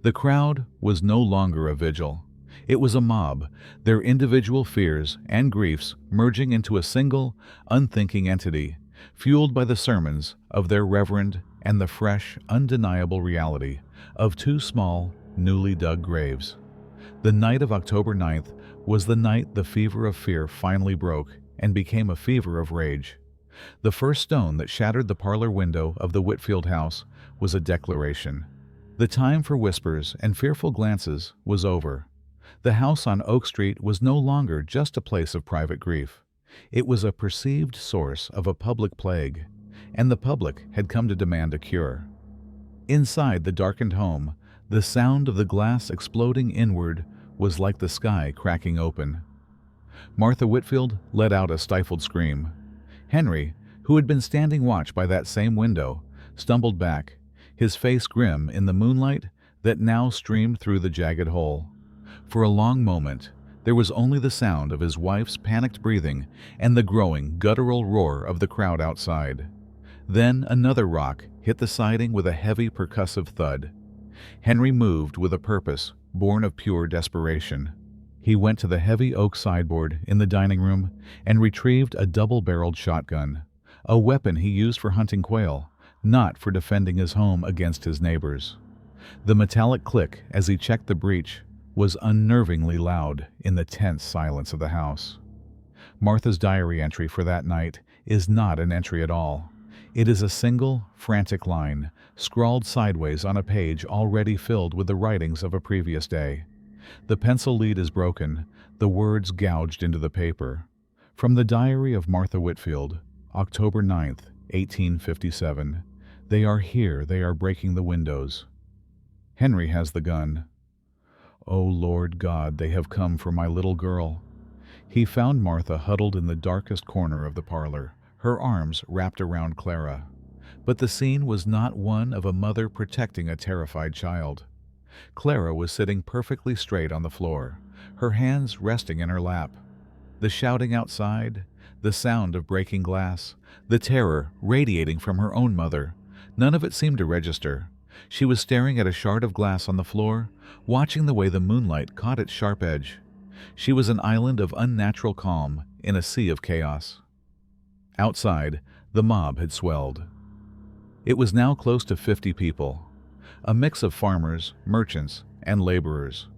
The crowd was no longer a vigil. It was a mob, their individual fears and griefs merging into a single, unthinking entity, fueled by the sermons of their reverend and the fresh, undeniable reality of 2 small, newly dug graves. The night of October 9th was the night the fever of fear finally broke and became a fever of rage. The first stone that shattered the parlor window of the Whitfield house was a declaration. The time for whispers and fearful glances was over. The house on Oak Street was no longer just a place of private grief. It was a perceived source of a public plague, and the public had come to demand a cure. Inside the darkened home, the sound of the glass exploding inward was like the sky cracking open. Martha Whitfield let out a stifled scream. Henry, who had been standing watch by that same window, stumbled back, his face grim in the moonlight that now streamed through the jagged hole. For a long moment, there was only the sound of his wife's panicked breathing and the growing, guttural roar of the crowd outside. Then another rock hit the siding with a heavy, percussive thud. Henry moved with a purpose born of pure desperation. He went to the heavy oak sideboard in the dining room and retrieved a double-barreled shotgun, a weapon he used for hunting quail, not for defending his home against his neighbors. The metallic click as he checked the breech was unnervingly loud in the tense silence of the house. Martha's diary entry for that night is not an entry at all. It is a single, frantic line, scrawled sideways on a page already filled with the writings of a previous day. The pencil lead is broken, the words gouged into the paper. From the diary of Martha Whitfield, October 9th, 1857. They are here, they are breaking the windows. Henry has the gun. O Lord God, they have come for my little girl. He found Martha huddled in the darkest corner of the parlor, her arms wrapped around Clara. But the scene was not one of a mother protecting a terrified child. Clara was sitting perfectly straight on the floor, her hands resting in her lap. The shouting outside, the sound of breaking glass, the terror radiating from her own mother, none of it seemed to register. She was staring at a shard of glass on the floor, watching the way the moonlight caught its sharp edge. She was an island of unnatural calm in a sea of chaos. Outside, the mob had swelled. It was now close to 50 people, a mix of farmers, merchants, and laborers.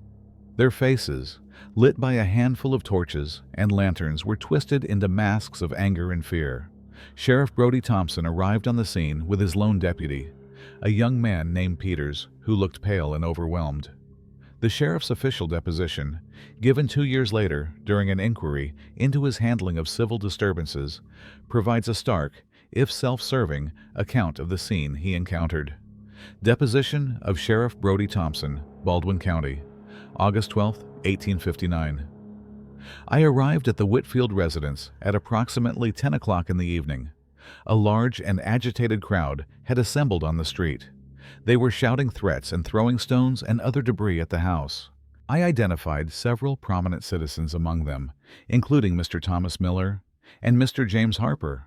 Their faces, lit by a handful of torches and lanterns, were twisted into masks of anger and fear. Sheriff Brody Thompson arrived on the scene with his lone deputy, a young man named Peters, who looked pale and overwhelmed. The sheriff's official deposition, given 2 years later during an inquiry into his handling of civil disturbances, provides a stark, if self-serving, account of the scene he encountered. Deposition of Sheriff Brody Thompson, Baldwin County, August 12, 1859. I arrived at the Whitfield residence at approximately 10 o'clock in the evening. A large and agitated crowd had assembled on the street. They were shouting threats and throwing stones and other debris at the house. I identified several prominent citizens among them, including Mr. Thomas Miller and Mr. James Harper,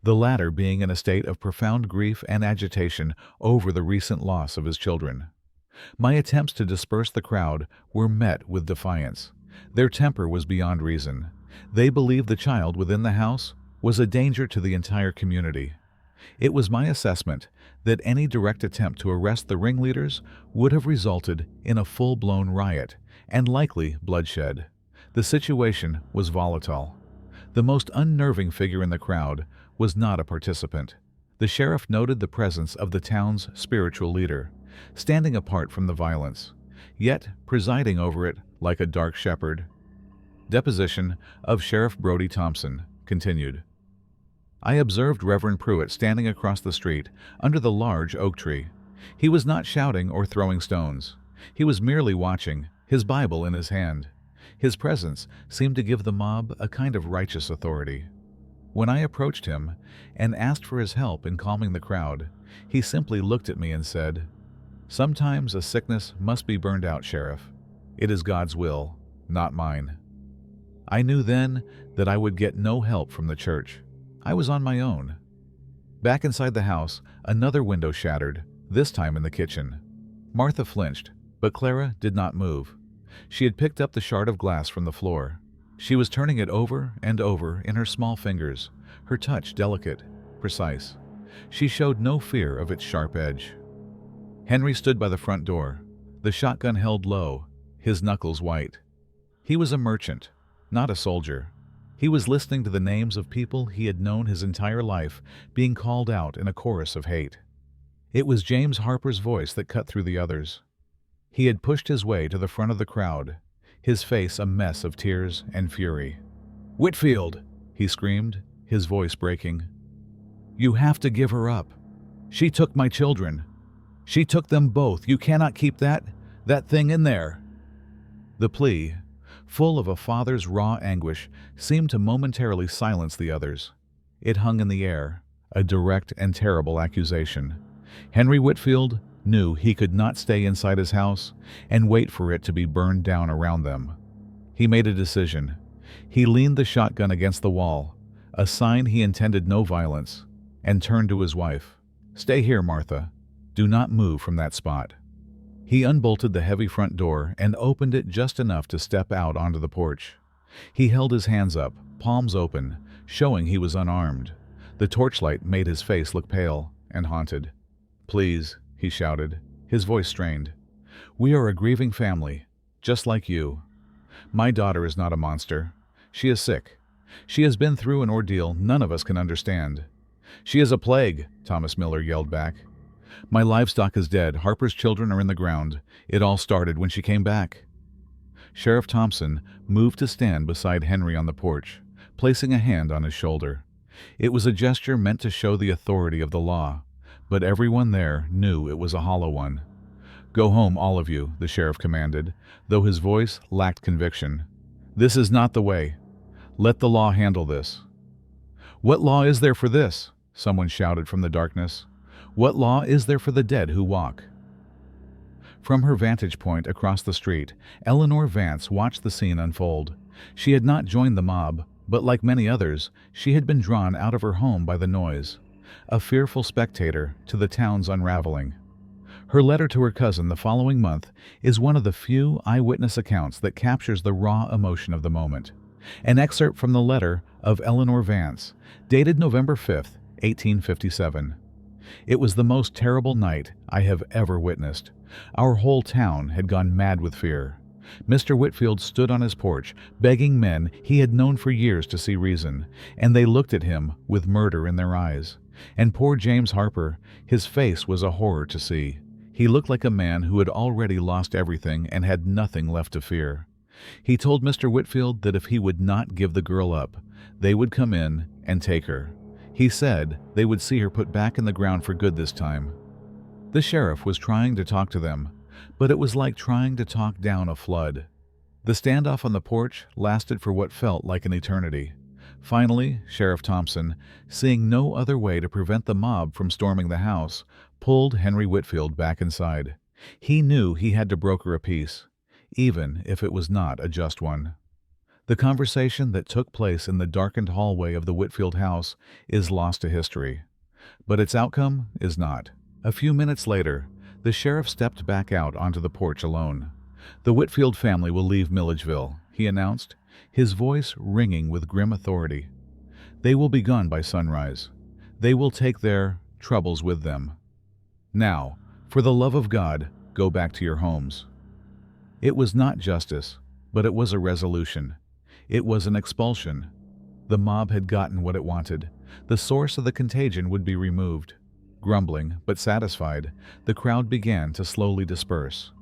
the latter being in a state of profound grief and agitation over the recent loss of his children. My attempts to disperse the crowd were met with defiance. Their temper was beyond reason. They believed the child within the house was a danger to the entire community. It was my assessment that any direct attempt to arrest the ringleaders would have resulted in a full-blown riot and likely bloodshed. The situation was volatile. The most unnerving figure in the crowd was not a participant. The sheriff noted the presence of the town's spiritual leader, standing apart from the violence, yet presiding over it like a dark shepherd. Deposition of Sheriff Brody Thompson continued. I observed Reverend Pruitt standing across the street under the large oak tree. He was not shouting or throwing stones. He was merely watching, his Bible in his hand. His presence seemed to give the mob a kind of righteous authority. When I approached him and asked for his help in calming the crowd, he simply looked at me and said, "Sometimes a sickness must be burned out, Sheriff. It is God's will, not mine." I knew then that I would get no help from the church. I was on my own. Back inside the house, another window shattered, this time in the kitchen. Martha flinched, but Clara did not move. She had picked up the shard of glass from the floor. She was turning it over and over in her small fingers, her touch delicate, precise. She showed no fear of its sharp edge. Henry stood by the front door, the shotgun held low, his knuckles white. He was a merchant, not a soldier. He was listening to the names of people he had known his entire life being called out in a chorus of hate. It was James Harper's voice that cut through the others. He had pushed his way to the front of the crowd, his face a mess of tears and fury. "Whitfield!" he screamed, his voice breaking. "You have to give her up. She took my children. She took them both. You cannot keep that thing in there." The plea, full of a father's raw anguish, seemed to momentarily silence the others. It hung in the air, a direct and terrible accusation. Henry Whitfield knew he could not stay inside his house and wait for it to be burned down around them. He made a decision. He leaned the shotgun against the wall, a sign he intended no violence, and turned to his wife. "Stay here, Martha. Do not move from that spot." He unbolted the heavy front door and opened it just enough to step out onto the porch. He held his hands up, palms open, showing he was unarmed. The torchlight made his face look pale and haunted. "Please," he shouted, his voice strained. "We are a grieving family, just like you. My daughter is not a monster. She is sick. She has been through an ordeal none of us can understand." "She is a plague," Thomas Miller yelled back. "My livestock is dead. Harper's children are in the ground. It all started when she came back." Sheriff Thompson moved to stand beside Henry on the porch, placing a hand on his shoulder. It was a gesture meant to show the authority of the law, but everyone there knew it was a hollow one. "Go home, all of you," the sheriff commanded, though his voice lacked conviction. "This is not the way. Let the law handle this." "What law is there for this?" someone shouted from the darkness. "What law is there for the dead who walk?" From her vantage point across the street, Eleanor Vance watched the scene unfold. She had not joined the mob, but like many others, she had been drawn out of her home by the noise, a fearful spectator to the town's unraveling. Her letter to her cousin the following month is one of the few eyewitness accounts that captures the raw emotion of the moment. An excerpt from the letter of Eleanor Vance, dated November 5th, 1857. "It was the most terrible night I have ever witnessed. Our whole town had gone mad with fear. Mr. Whitfield stood on his porch, begging men he had known for years to see reason, and they looked at him with murder in their eyes. And poor James Harper, his face was a horror to see. He looked like a man who had already lost everything and had nothing left to fear. He told Mr. Whitfield that if he would not give the girl up, they would come in and take her. He said they would see her put back in the ground for good this time." The sheriff was trying to talk to them, but it was like trying to talk down a flood. The standoff on the porch lasted for what felt like an eternity. Finally, Sheriff Thompson, seeing no other way to prevent the mob from storming the house, pulled Henry Whitfield back inside. He knew he had to broker a peace, even if it was not a just one. The conversation that took place in the darkened hallway of the Whitfield house is lost to history, but its outcome is not. A few minutes later, the sheriff stepped back out onto the porch alone. "The Whitfield family will leave Milledgeville," he announced, his voice ringing with grim authority. "They will be gone by sunrise. They will take their troubles with them. Now, for the love of God, go back to your homes." It was not justice, but it was a resolution. It was an expulsion. The mob had gotten what it wanted. The source of the contagion would be removed. Grumbling, but satisfied, the crowd began to slowly disperse.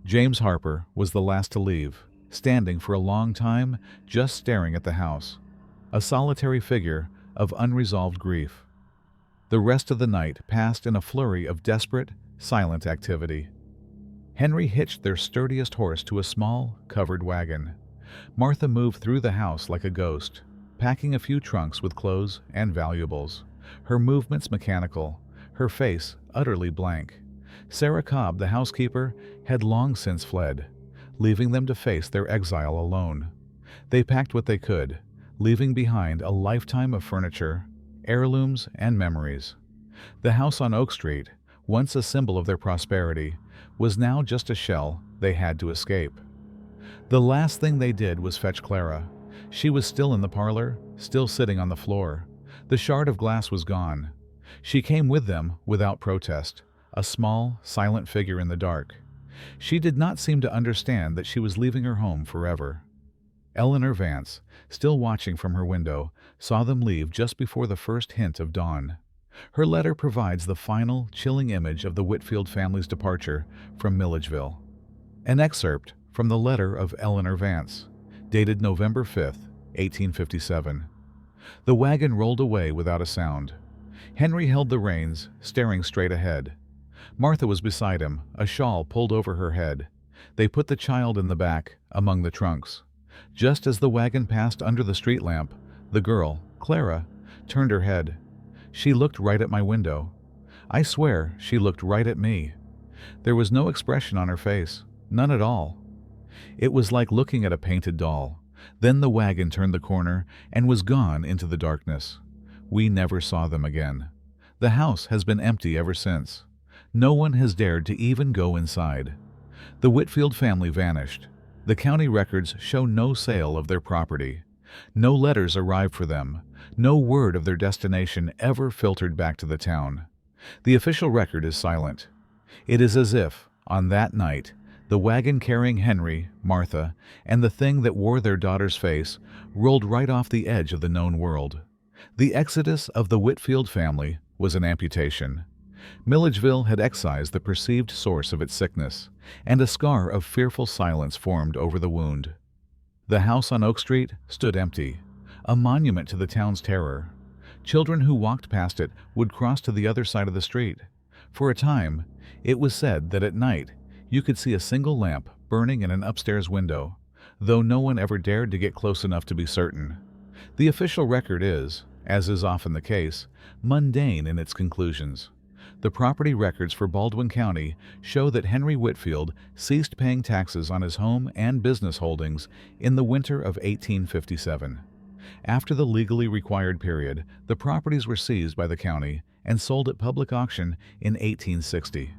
James Harper was the last to leave, standing for a long time just staring at the house, a solitary figure of unresolved grief. The rest of the night passed in a flurry of desperate, silent activity. Henry hitched their sturdiest horse to a small, covered wagon. Martha moved through the house like a ghost, packing a few trunks with clothes and valuables, her movements mechanical, her face utterly blank. Sarah Cobb, the housekeeper, had long since fled, leaving them to face their exile alone. They packed what they could, leaving behind a lifetime of furniture, heirlooms, and memories. The house on Oak Street, once a symbol of their prosperity, was now just a shell they had to escape. The last thing they did was fetch Clara. She was still in the parlor, still sitting on the floor. The shard of glass was gone. She came with them without protest, a small, silent figure in the dark. She did not seem to understand that she was leaving her home forever. Eleanor Vance, still watching from her window, saw them leave just before the first hint of dawn. Her letter provides the final, chilling image of the Whitfield family's departure from Milledgeville. An excerpt from the letter of Eleanor Vance, dated November 5th, 1857. The wagon rolled away without a sound. Henry held the reins, staring straight ahead. Martha was beside him, a shawl pulled over her head. They put the child in the back, among the trunks. Just as the wagon passed under the street lamp, the girl, Clara, turned her head. She looked right at my window. I swear she looked right at me. There was no expression on her face, none at all. It was like looking at a painted doll. Then the wagon turned the corner and was gone into the darkness. We never saw them again. The house has been empty ever since. No one has dared to even go inside. The Whitfield family vanished. The county records show no sale of their property. No letters arrived for them. No word of their destination ever filtered back to the town. The official record is silent. It is as if, on that night, the wagon carrying Henry, Martha, and the thing that wore their daughter's face rolled right off the edge of the known world. The exodus of the Whitfield family was an amputation. Milledgeville had excised the perceived source of its sickness, and a scar of fearful silence formed over the wound. The house on Oak Street stood empty, a monument to the town's terror. Children who walked past it would cross to the other side of the street. For a time, it was said that at night you could see a single lamp burning in an upstairs window, though no one ever dared to get close enough to be certain. The official record is, as is often the case, mundane in its conclusions. The property records for Baldwin County show that Henry Whitfield ceased paying taxes on his home and business holdings in the winter of 1857. After the legally required period, the properties were seized by the county and sold at public auction in 1860.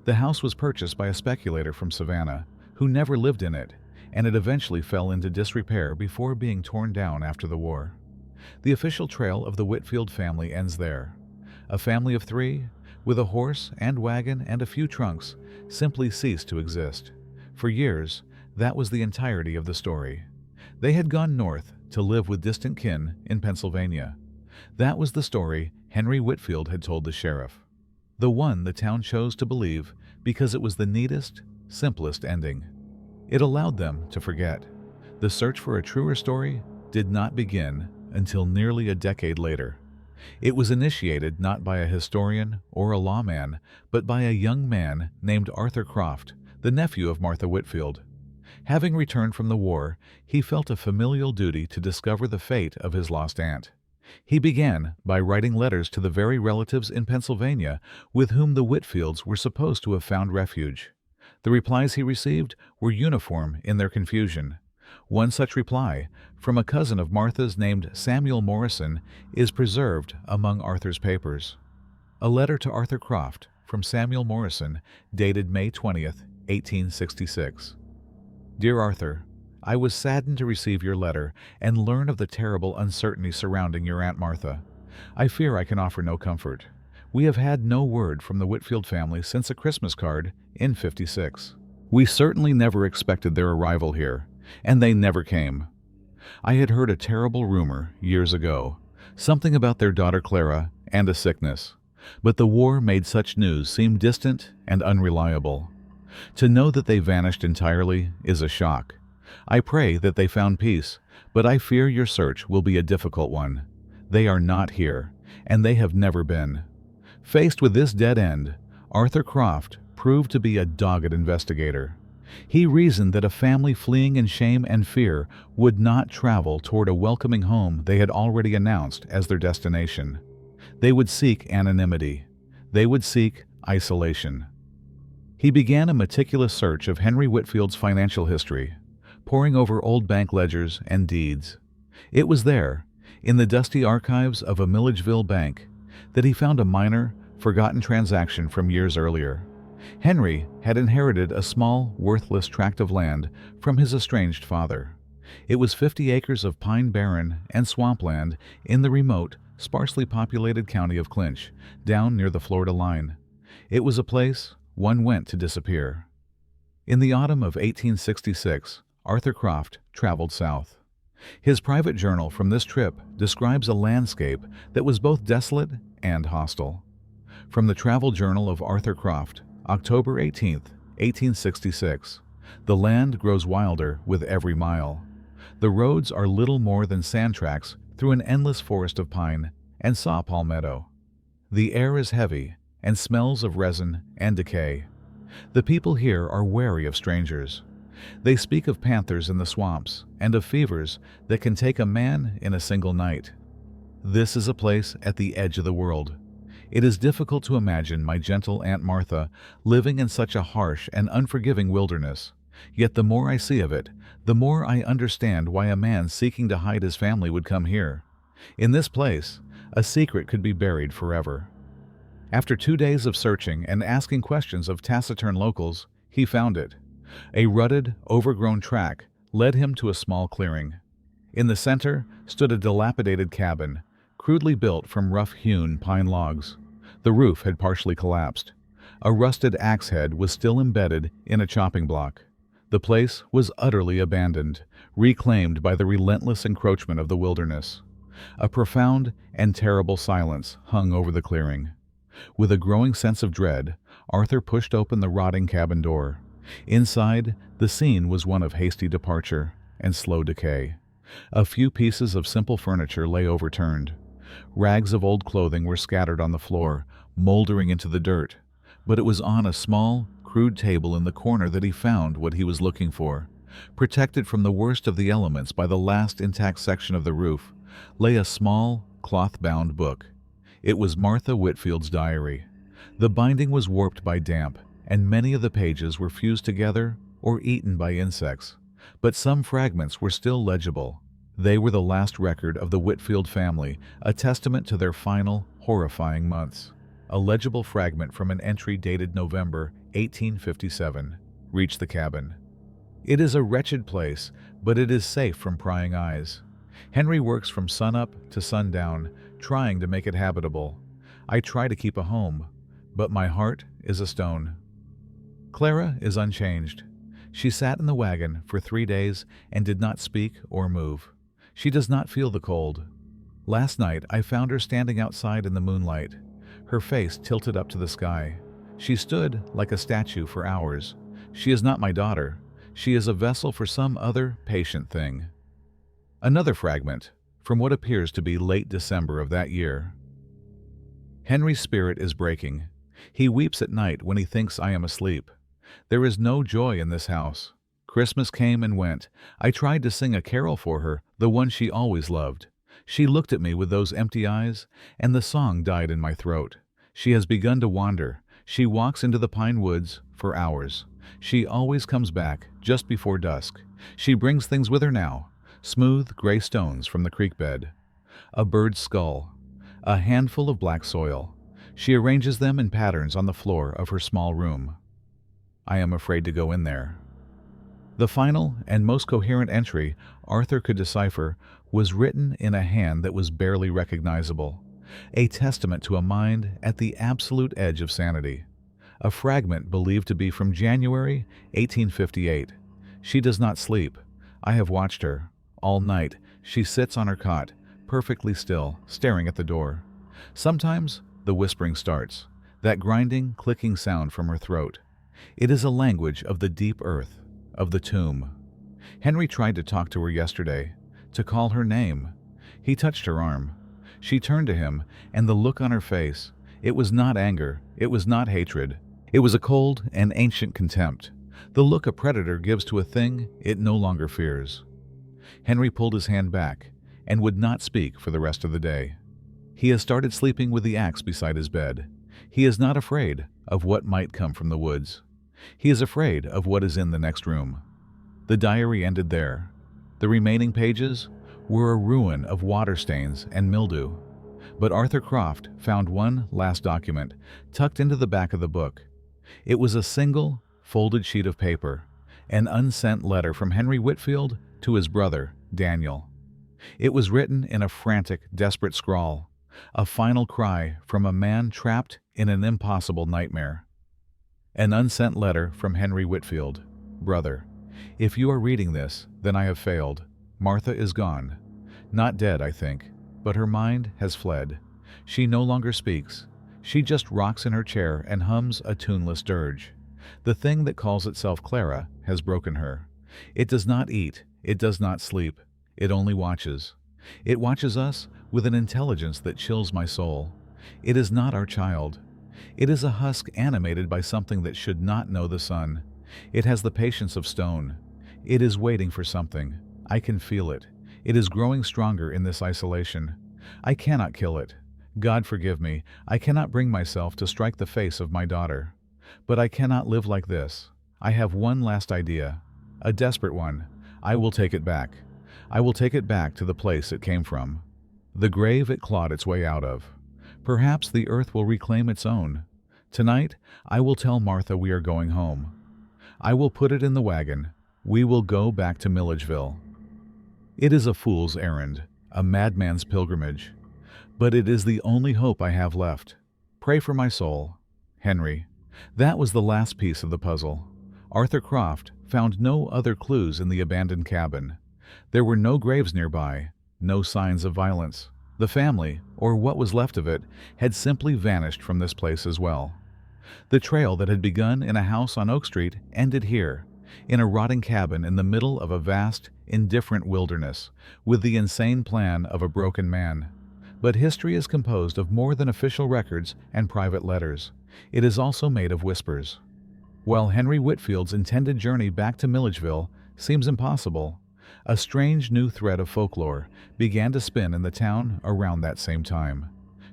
The house was purchased by a speculator from Savannah, who never lived in it, and it eventually fell into disrepair before being torn down after the war. The official trail of the Whitfield family ends there. A family of three, with a horse and wagon and a few trunks, simply ceased to exist. For years, that was the entirety of the story. They had gone north to live with distant kin in Pennsylvania. That was the story Henry Whitfield had told the sheriff. The one the town chose to believe because it was the neatest, simplest ending. It allowed them to forget. The search for a truer story did not begin until nearly a decade later. It was initiated not by a historian or a lawman, but by a young man named Arthur Croft, the nephew of Martha Whitfield. Having returned from the war, he felt a familial duty to discover the fate of his lost aunt. He began by writing letters to the very relatives in Pennsylvania with whom the Whitfields were supposed to have found refuge. The replies he received were uniform in their confusion. One such reply, from a cousin of Martha's named Samuel Morrison, is preserved among Arthur's papers. A letter to Arthur Croft from Samuel Morrison, dated May 20th, 1866. Dear Arthur, I was saddened to receive your letter and learn of the terrible uncertainty surrounding your Aunt Martha. I fear I can offer no comfort. We have had no word from the Whitfield family since a Christmas card in '56. We certainly never expected their arrival here, and they never came. I had heard a terrible rumor years ago, something about their daughter Clara and a sickness, but the war made such news seem distant and unreliable. To know that they vanished entirely is a shock. I pray that they found peace, but I fear your search will be a difficult one. They are not here, and they have never been. Faced with this dead end, Arthur Croft proved to be a dogged investigator. He reasoned that a family fleeing in shame and fear would not travel toward a welcoming home they had already announced as their destination. They would seek anonymity. They would seek isolation. He began a meticulous search of Henry Whitfield's financial history, poring over old bank ledgers and deeds. It was there, in the dusty archives of a Milledgeville bank, that he found a minor, forgotten transaction from years earlier. Henry had inherited a small, worthless tract of land from his estranged father. It was 50 acres of pine barren and swampland in the remote, sparsely populated county of Clinch, down near the Florida line. It was a place one went to disappear. In the autumn of 1866, Arthur Croft traveled south. His private journal from this trip describes a landscape that was both desolate and hostile. From the Travel Journal of Arthur Croft, October 18, 1866, "The land grows wilder with every mile. The roads are little more than sand tracks through an endless forest of pine and saw palmetto. The air is heavy and smells of resin and decay. The people here are wary of strangers. They speak of panthers in the swamps and of fevers that can take a man in a single night. This is a place at the edge of the world. It is difficult to imagine my gentle Aunt Martha living in such a harsh and unforgiving wilderness. Yet the more I see of it, the more I understand why a man seeking to hide his family would come here. In this place, a secret could be buried forever." After 2 days of searching and asking questions of taciturn locals, he found it. A rutted, overgrown track led him to a small clearing. In the center stood a dilapidated cabin, crudely built from rough-hewn pine logs. The roof had partially collapsed. A rusted axe head was still embedded in a chopping block. The place was utterly abandoned, reclaimed by the relentless encroachment of the wilderness. A profound and terrible silence hung over the clearing. With a growing sense of dread, Arthur pushed open the rotting cabin door. Inside, the scene was one of hasty departure and slow decay. A few pieces of simple furniture lay overturned. Rags of old clothing were scattered on the floor, moldering into the dirt. But it was on a small, crude table in the corner that he found what he was looking for. Protected from the worst of the elements by the last intact section of the roof, lay a small, cloth-bound book. It was Martha Whitfield's diary. The binding was warped by damp, and many of the pages were fused together or eaten by insects. But some fragments were still legible. They were the last record of the Whitfield family, a testament to their final, horrifying months. A legible fragment from an entry dated November 1857 reached the cabin. "It is a wretched place, but it is safe from prying eyes. Henry works from sunup to sundown, trying to make it habitable. I try to keep a home, but my heart is a stone." Clara is unchanged. She sat in the wagon for 3 days and did not speak or move. She does not feel the cold. Last night I found her standing outside in the moonlight, her face tilted up to the sky. She stood like a statue for hours. She is not my daughter. She is a vessel for some other patient thing. Another fragment, from what appears to be late December of that year. "Henry's spirit is breaking. He weeps at night when he thinks I am asleep. There is no joy in this house. Christmas came and went. I tried to sing a carol for her, the one she always loved. She looked at me with those empty eyes, and the song died in my throat. She has begun to wander. She walks into the pine woods for hours. She always comes back just before dusk. She brings things with her now, smooth gray stones from the creek bed, a bird's skull, a handful of black soil. She arranges them in patterns on the floor of her small room. I am afraid to go in there." The final and most coherent entry Arthur could decipher was written in a hand that was barely recognizable, a testament to a mind at the absolute edge of sanity. A fragment believed to be from January 1858. "She does not sleep. I have watched her. All night she sits on her cot, perfectly still, staring at the door. Sometimes the whispering starts, that grinding, clicking sound from her throat. It is a language of the deep earth, of the tomb. Henry tried to talk to her yesterday, to call her name. He touched her arm. She turned to him, and the look on her face, it was not anger, it was not hatred. It was a cold and ancient contempt, the look a predator gives to a thing it no longer fears. Henry pulled his hand back and would not speak for the rest of the day. He has started sleeping with the axe beside his bed. He is not afraid of what might come from the woods. He is afraid of what is in the next room. The diary ended there. The remaining pages were a ruin of water stains and mildew. But Arthur Croft found one last document tucked into the back of the book. It was a single, folded sheet of paper, an unsent letter from Henry Whitfield to his brother, Daniel. It was written in a frantic, desperate scrawl, a final cry from a man trapped in an impossible nightmare. An unsent letter from Henry Whitfield. Brother, if you are reading this, then I have failed. Martha is gone. Not dead, I think, but her mind has fled. She no longer speaks. She just rocks in her chair and hums a tuneless dirge. The thing that calls itself Clara has broken her. It does not eat. It does not sleep. It only watches. It watches us with an intelligence that chills my soul. It is not our child. It is a husk animated by something that should not know the sun. It has the patience of stone. It is waiting for something. I can feel it. It is growing stronger in this isolation. I cannot kill it. God forgive me, I cannot bring myself to strike the face of my daughter. But I cannot live like this. I have one last idea, a desperate one. I will take it back. I will take it back to the place it came from, the grave it clawed its way out of. Perhaps the earth will reclaim its own. Tonight, I will tell Martha we are going home. I will put it in the wagon. We will go back to Milledgeville. It is a fool's errand, a madman's pilgrimage, but it is the only hope I have left. Pray for my soul. Henry. That was the last piece of the puzzle. Arthur Croft found no other clues in the abandoned cabin. There were no graves nearby, no signs of violence. The family, or what was left of it, had simply vanished from this place as well. The trail that had begun in a house on Oak Street ended here, in a rotting cabin in the middle of a vast, indifferent wilderness, with the insane plan of a broken man. But history is composed of more than official records and private letters. It is also made of whispers. While Henry Whitfield's intended journey back to Milledgeville seems impossible, a strange new thread of folklore began to spin in the town around that same time.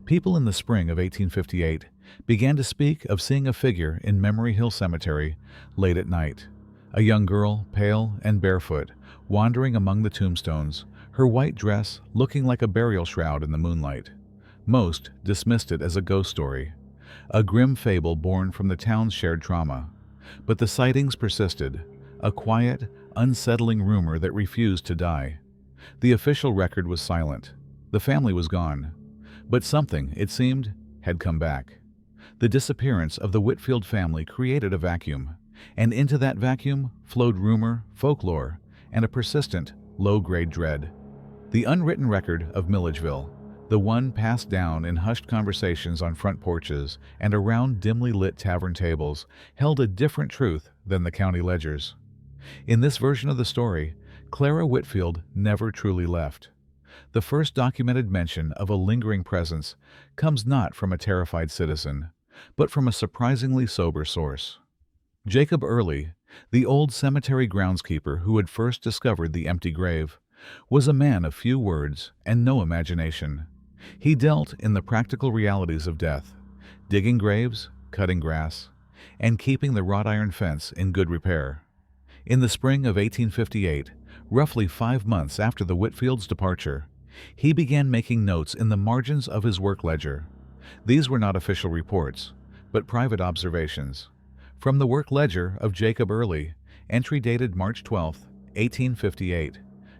People in the spring of 1858 began to speak of seeing a figure in Memory Hill Cemetery late at night. A young girl, pale and barefoot, wandering among the tombstones, her white dress looking like a burial shroud in the moonlight. Most dismissed it as a ghost story, a grim fable born from the town's shared trauma. But the sightings persisted, a quiet, unsettling rumor that refused to die. The official record was silent. The family was gone. But something, it seemed, had come back. The disappearance of the Whitfield family created a vacuum, and into that vacuum flowed rumor, folklore, and a persistent, low-grade dread. The unwritten record of Milledgeville, the one passed down in hushed conversations on front porches and around dimly lit tavern tables, held a different truth than the county ledgers. In this version of the story, Clara Whitfield never truly left. The first documented mention of a lingering presence comes not from a terrified citizen, but from a surprisingly sober source. Jacob Early, the old cemetery groundskeeper who had first discovered the empty grave, was a man of few words and no imagination. He dealt in the practical realities of death, digging graves, cutting grass, and keeping the wrought iron fence in good repair. In the spring of 1858, roughly 5 months after the Whitfields' departure, he began making notes in the margins of his work ledger. These were not official reports, but private observations. From the work ledger of Jacob Early, entry dated March 12, 1858.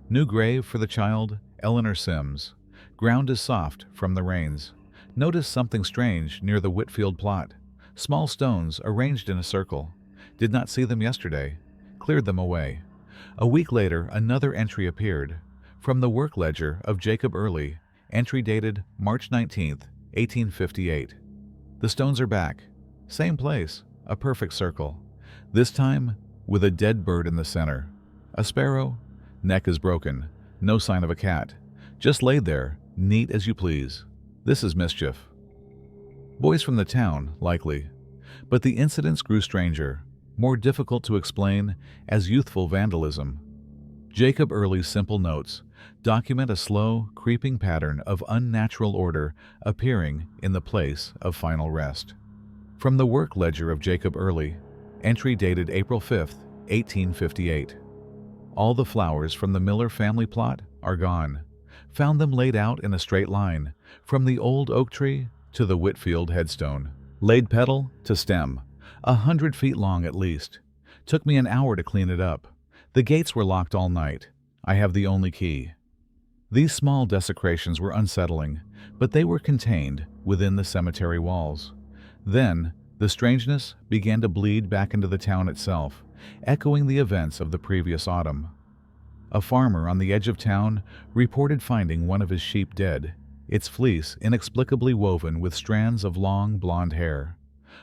New grave for the child, Eleanor Sims. Ground is soft from the rains. Noticed something strange near the Whitfield plot. Small stones arranged in a circle. Did not see them yesterday. Cleared them away. A week later, another entry appeared. From the work ledger of Jacob Early, entry dated March 19, 1858. The stones are back. Same place, a perfect circle. This time with a dead bird in the center. A sparrow, neck is broken, no sign of a cat. Just laid there, neat as you please. This is mischief. Boys from the town, likely. But the incidents grew stranger. more difficult to explain as youthful vandalism. Jacob Early's simple notes document a slow, creeping pattern of unnatural order appearing in the place of final rest. From the work ledger of Jacob Early, entry dated April 5, 1858. All the flowers from the Miller family plot are gone. Found them laid out in a straight line, from the old oak tree to the Whitfield headstone. Laid petal to stem, 100 feet long at least. Took me an hour to clean it up. The gates were locked all night. I have the only key. These small desecrations were unsettling, but they were contained within the cemetery walls. Then, the strangeness began to bleed back into the town itself, echoing the events of the previous autumn. A farmer on the edge of town reported finding one of his sheep dead, its fleece inexplicably woven with strands of long blonde hair.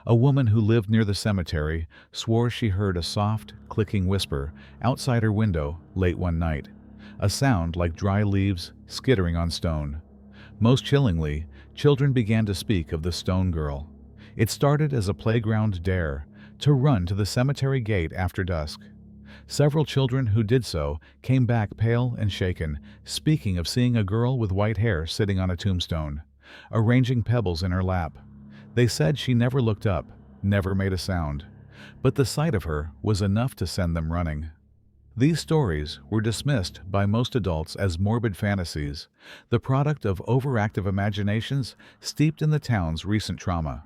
A woman who lived near the cemetery swore she heard a soft, clicking whisper outside her window late one night, a sound like dry leaves skittering on stone. Most chillingly, children began to speak of the Stone Girl. It started as a playground dare to run to the cemetery gate after dusk. Several children who did so came back pale and shaken, speaking of seeing a girl with white hair sitting on a tombstone, arranging pebbles in her lap. They said she never looked up, never made a sound, but the sight of her was enough to send them running. These stories were dismissed by most adults as morbid fantasies, the product of overactive imaginations steeped in the town's recent trauma.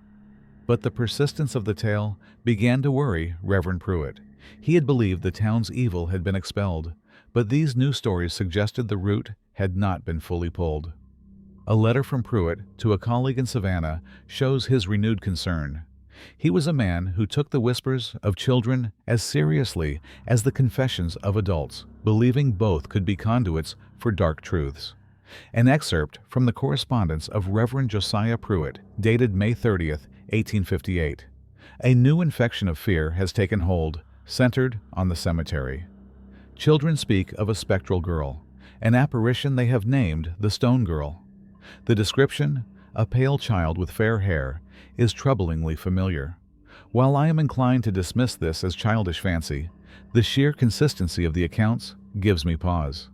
But the persistence of the tale began to worry Reverend Pruitt. He had believed the town's evil had been expelled, but these new stories suggested the root had not been fully pulled. A letter from Pruitt to a colleague in Savannah shows his renewed concern. He was a man who took the whispers of children as seriously as the confessions of adults, believing both could be conduits for dark truths. An excerpt from the correspondence of Reverend Josiah Pruitt, dated May 30th, 1858. A new infection of fear has taken hold, centered on the cemetery. Children speak of a spectral girl, an apparition they have named the Stone Girl. The description, a pale child with fair hair, is troublingly familiar. While I am inclined to dismiss this as childish fancy, the sheer consistency of the accounts gives me pause.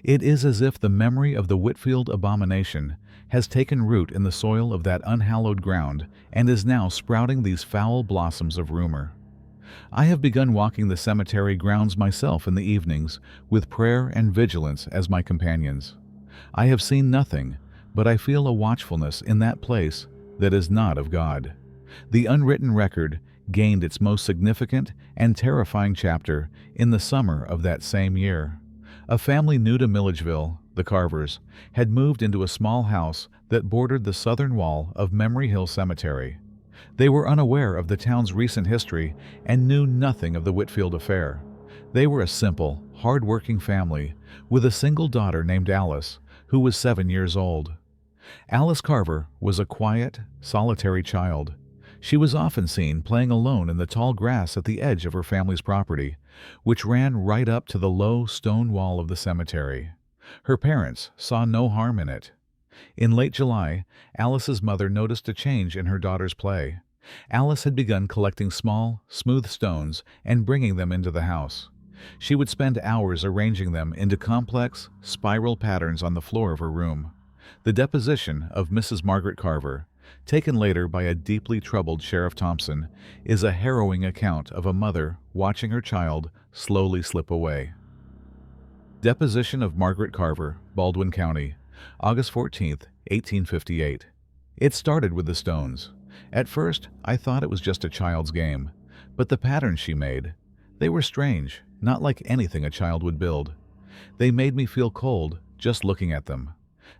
It is as if the memory of the Whitfield abomination has taken root in the soil of that unhallowed ground and is now sprouting these foul blossoms of rumor. I have begun walking the cemetery grounds myself in the evenings, with prayer and vigilance as my companions. I have seen nothing, but I feel a watchfulness in that place that is not of God. The unwritten record gained its most significant and terrifying chapter in the summer of that same year. A family new to Milledgeville, the Carvers, had moved into a small house that bordered the southern wall of Memory Hill Cemetery. They were unaware of the town's recent history and knew nothing of the Whitfield affair. They were a simple, hard-working family with a single daughter named Alice, who was 7 years old. Alice Carver was a quiet, solitary child. She was often seen playing alone in the tall grass at the edge of her family's property, which ran right up to the low stone wall of the cemetery. Her parents saw no harm in it. In late July, Alice's mother noticed a change in her daughter's play. Alice had begun collecting small, smooth stones and bringing them into the house. She would spend hours arranging them into complex, spiral patterns on the floor of her room. The deposition of Mrs. Margaret Carver, taken later by a deeply troubled Sheriff Thompson, is a harrowing account of a mother watching her child slowly slip away. Deposition of Margaret Carver, Baldwin County, August 14, 1858. It started with the stones. At first, I thought it was just a child's game, but the patterns she made, they were strange, not like anything a child would build. They made me feel cold just looking at them.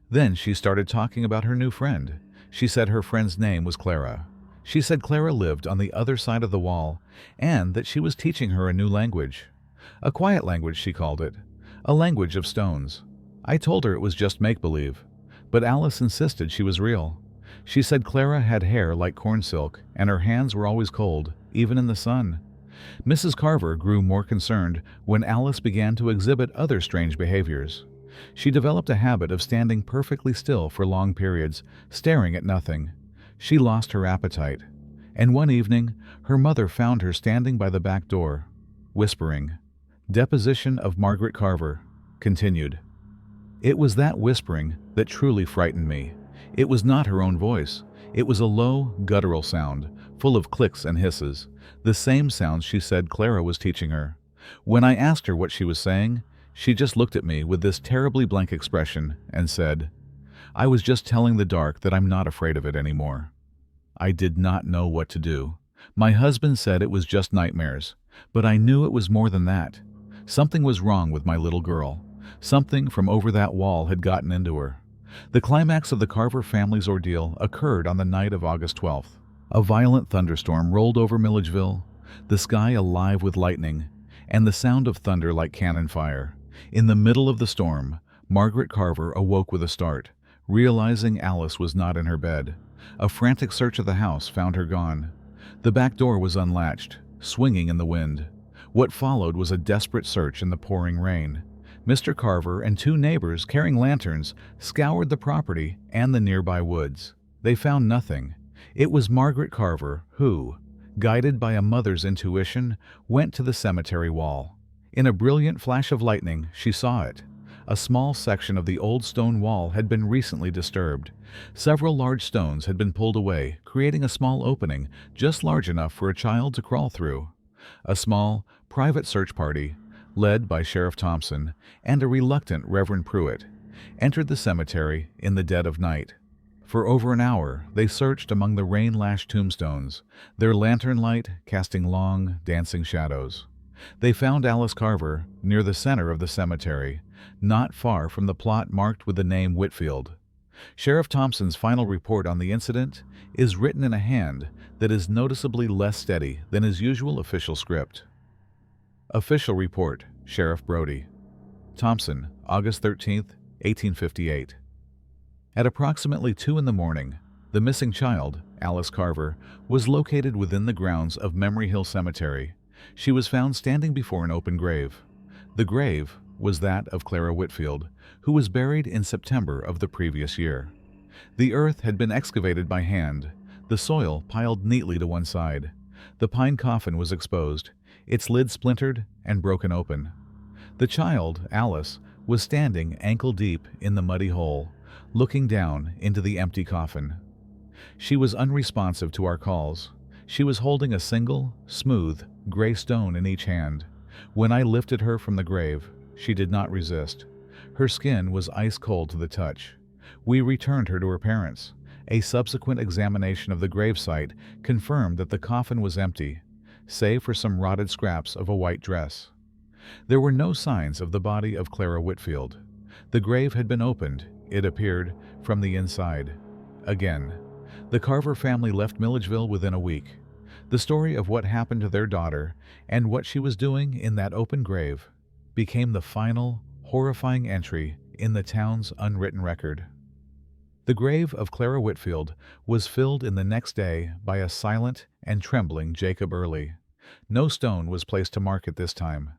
Then she started talking about her new friend. She said her friend's name was Clara. She said Clara lived on the other side of the wall and that she was teaching her a new language. A quiet language, she called it. A language of stones. I told her it was just make-believe, but Alice insisted she was real. She said Clara had hair like corn silk and her hands were always cold, even in the sun. Mrs. Carver grew more concerned when Alice began to exhibit other strange behaviors. She developed a habit of standing perfectly still for long periods, staring at nothing. She lost her appetite. And one evening, her mother found her standing by the back door, whispering, "Deposition of Margaret Carver, continued." It was that whispering that truly frightened me. It was not her own voice. It was a low, guttural sound, full of clicks and hisses, the same sounds she said Clara was teaching her. When I asked her what she was saying, she just looked at me with this terribly blank expression and said, "I was just telling the dark that I'm not afraid of it anymore." I did not know what to do. My husband said it was just nightmares, but I knew it was more than that. Something was wrong with my little girl. Something from over that wall had gotten into her. The climax of the Carver family's ordeal occurred on the night of August 12th. A violent thunderstorm rolled over Milledgeville, the sky alive with lightning, and the sound of thunder like cannon fire. In the middle of the storm, Margaret Carver awoke with a start, realizing Alice was not in her bed. A frantic search of the house found her gone. The back door was unlatched, swinging in the wind. What followed was a desperate search in the pouring rain. Mr. Carver and two neighbors carrying lanterns scoured the property and the nearby woods. They found nothing. It was Margaret Carver who, guided by a mother's intuition, went to the cemetery wall. In a brilliant flash of lightning, she saw it. A small section of the old stone wall had been recently disturbed. Several large stones had been pulled away, creating a small opening just large enough for a child to crawl through. A small, private search party, led by Sheriff Thompson and a reluctant Reverend Pruitt, entered the cemetery in the dead of night. For over an hour, they searched among the rain-lashed tombstones, their lantern light casting long, dancing shadows. They found Alice Carver near the center of the cemetery, not far from the plot marked with the name Whitfield. Sheriff Thompson's final report on the incident is written in a hand that is noticeably less steady than his usual official script. Official report, Sheriff Brody. Thompson, August 13, 1858. At approximately 2 in the morning, the missing child, Alice Carver, was located within the grounds of Memory Hill Cemetery. She was found standing before an open grave. The grave was that of Clara Whitfield, who was buried in September of the previous year. The earth had been excavated by hand, the soil piled neatly to one side. The pine coffin was exposed, its lid splintered and broken open. The child, Alice, was standing ankle-deep in the muddy hole, looking down into the empty coffin. She was unresponsive to our calls. She was holding a single, smooth, gray stone in each hand. When I lifted her from the grave, she did not resist. Her skin was ice-cold to the touch. We returned her to her parents. A subsequent examination of the gravesite confirmed that the coffin was empty, save for some rotted scraps of a white dress. There were no signs of the body of Clara Whitfield. The grave had been opened, it appeared, from the inside. Again, the Carver family left Milledgeville within a week. The story of what happened to their daughter and what she was doing in that open grave became the final, horrifying entry in the town's unwritten record. The grave of Clara Whitfield was filled in the next day by a silent and trembling Jacob Early. No stone was placed to mark it this time.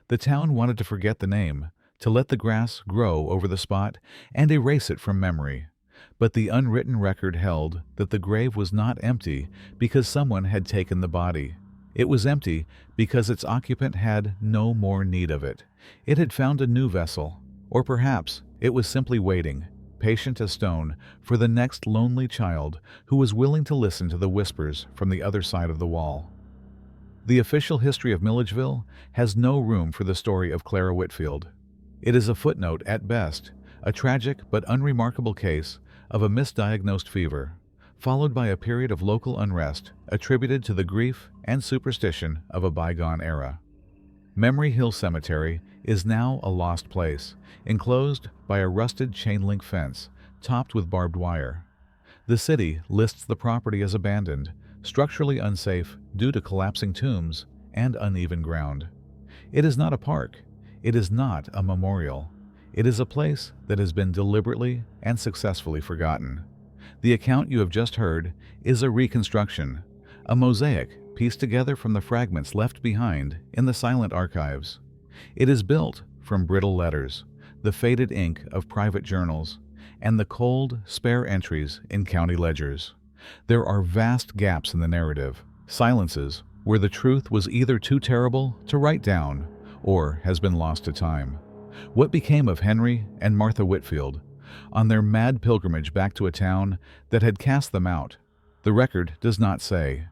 The town wanted to forget the name, to let the grass grow over the spot and erase it from memory. But the unwritten record held that the grave was not empty because someone had taken the body. It was empty because its occupant had no more need of it. It had found a new vessel, or perhaps it was simply waiting, patient as stone, for the next lonely child who was willing to listen to the whispers from the other side of the wall. The official history of Milledgeville has no room for the story of Clara Whitfield. It is a footnote at best, a tragic but unremarkable case of a misdiagnosed fever, followed by a period of local unrest attributed to the grief and superstition of a bygone era. Memory Hill Cemetery is now a lost place, enclosed by a rusted chain-link fence topped with barbed wire. The city lists the property as abandoned, structurally unsafe due to collapsing tombs and uneven ground. It is not a park. It is not a memorial. It is a place that has been deliberately and successfully forgotten. The account you have just heard is a reconstruction, a mosaic pieced together from the fragments left behind in the silent archives. It is built from brittle letters, the faded ink of private journals, and the cold, spare entries in county ledgers. There are vast gaps in the narrative, silences where the truth was either too terrible to write down or has been lost to time. What became of Henry and Martha Whitfield on their mad pilgrimage back to a town that had cast them out? The record does not say.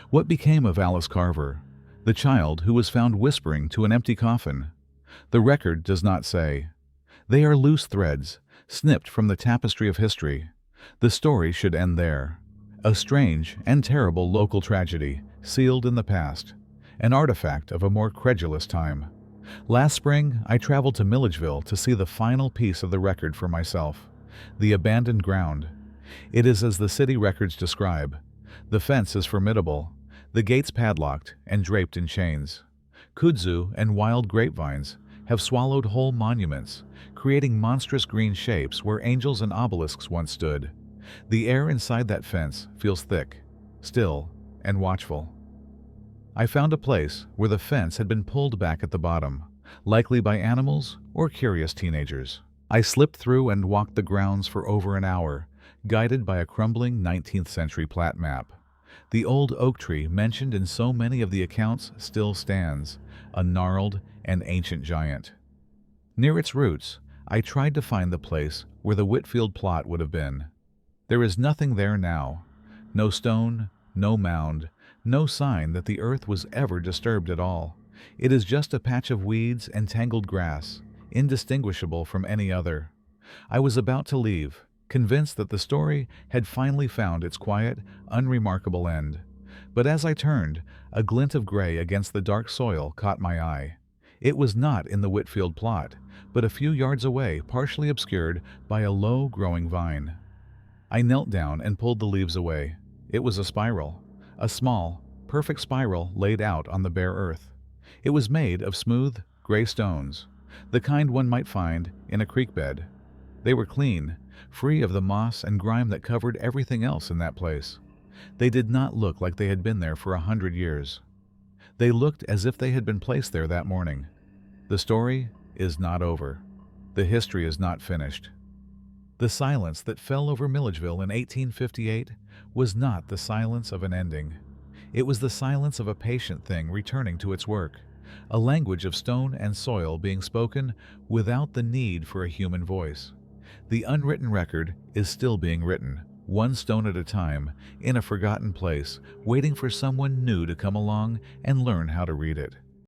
What became of Alice Carver, the child who was found whispering to an empty coffin? The record does not say. They are loose threads, snipped from the tapestry of history. The story should end there. A strange and terrible local tragedy, sealed in the past, an artifact of a more credulous time. Last spring, I traveled to Milledgeville to see the final piece of the record for myself, the abandoned ground. It is as the city records describe. The fence is formidable, the gates padlocked and draped in chains. Kudzu and wild grapevines have swallowed whole monuments, creating monstrous green shapes where angels and obelisks once stood. The air inside that fence feels thick, still, and watchful. I found a place where the fence had been pulled back at the bottom, likely by animals or curious teenagers. I slipped through and walked the grounds for over an hour, guided by a crumbling 19th century plat map. The old oak tree mentioned in so many of the accounts still stands, a gnarled and ancient giant. Near its roots, I tried to find the place where the Whitfield plot would have been. There is nothing there now. No stone, no mound, no sign that the earth was ever disturbed at all. It is just a patch of weeds and tangled grass, indistinguishable from any other. I was about to leave, convinced that the story had finally found its quiet, unremarkable end. But as I turned, a glint of gray against the dark soil caught my eye. It was not in the Whitfield plot, but a few yards away, partially obscured by a low-growing vine. I knelt down and pulled the leaves away. It was a spiral, a small, perfect spiral laid out on the bare earth. It was made of smooth, gray stones, the kind one might find in a creek bed. They were clean, free of the moss and grime that covered everything else in that place. They did not look like they had been there for 100 years. They looked as if they had been placed there that morning. The story is not over. The history is not finished. The silence that fell over Milledgeville in 1858 was not the silence of an ending. It was the silence of a patient thing returning to its work, a language of stone and soil being spoken without the need for a human voice. The unwritten record is still being written, one stone at a time, in a forgotten place, waiting for someone new to come along and learn how to read it.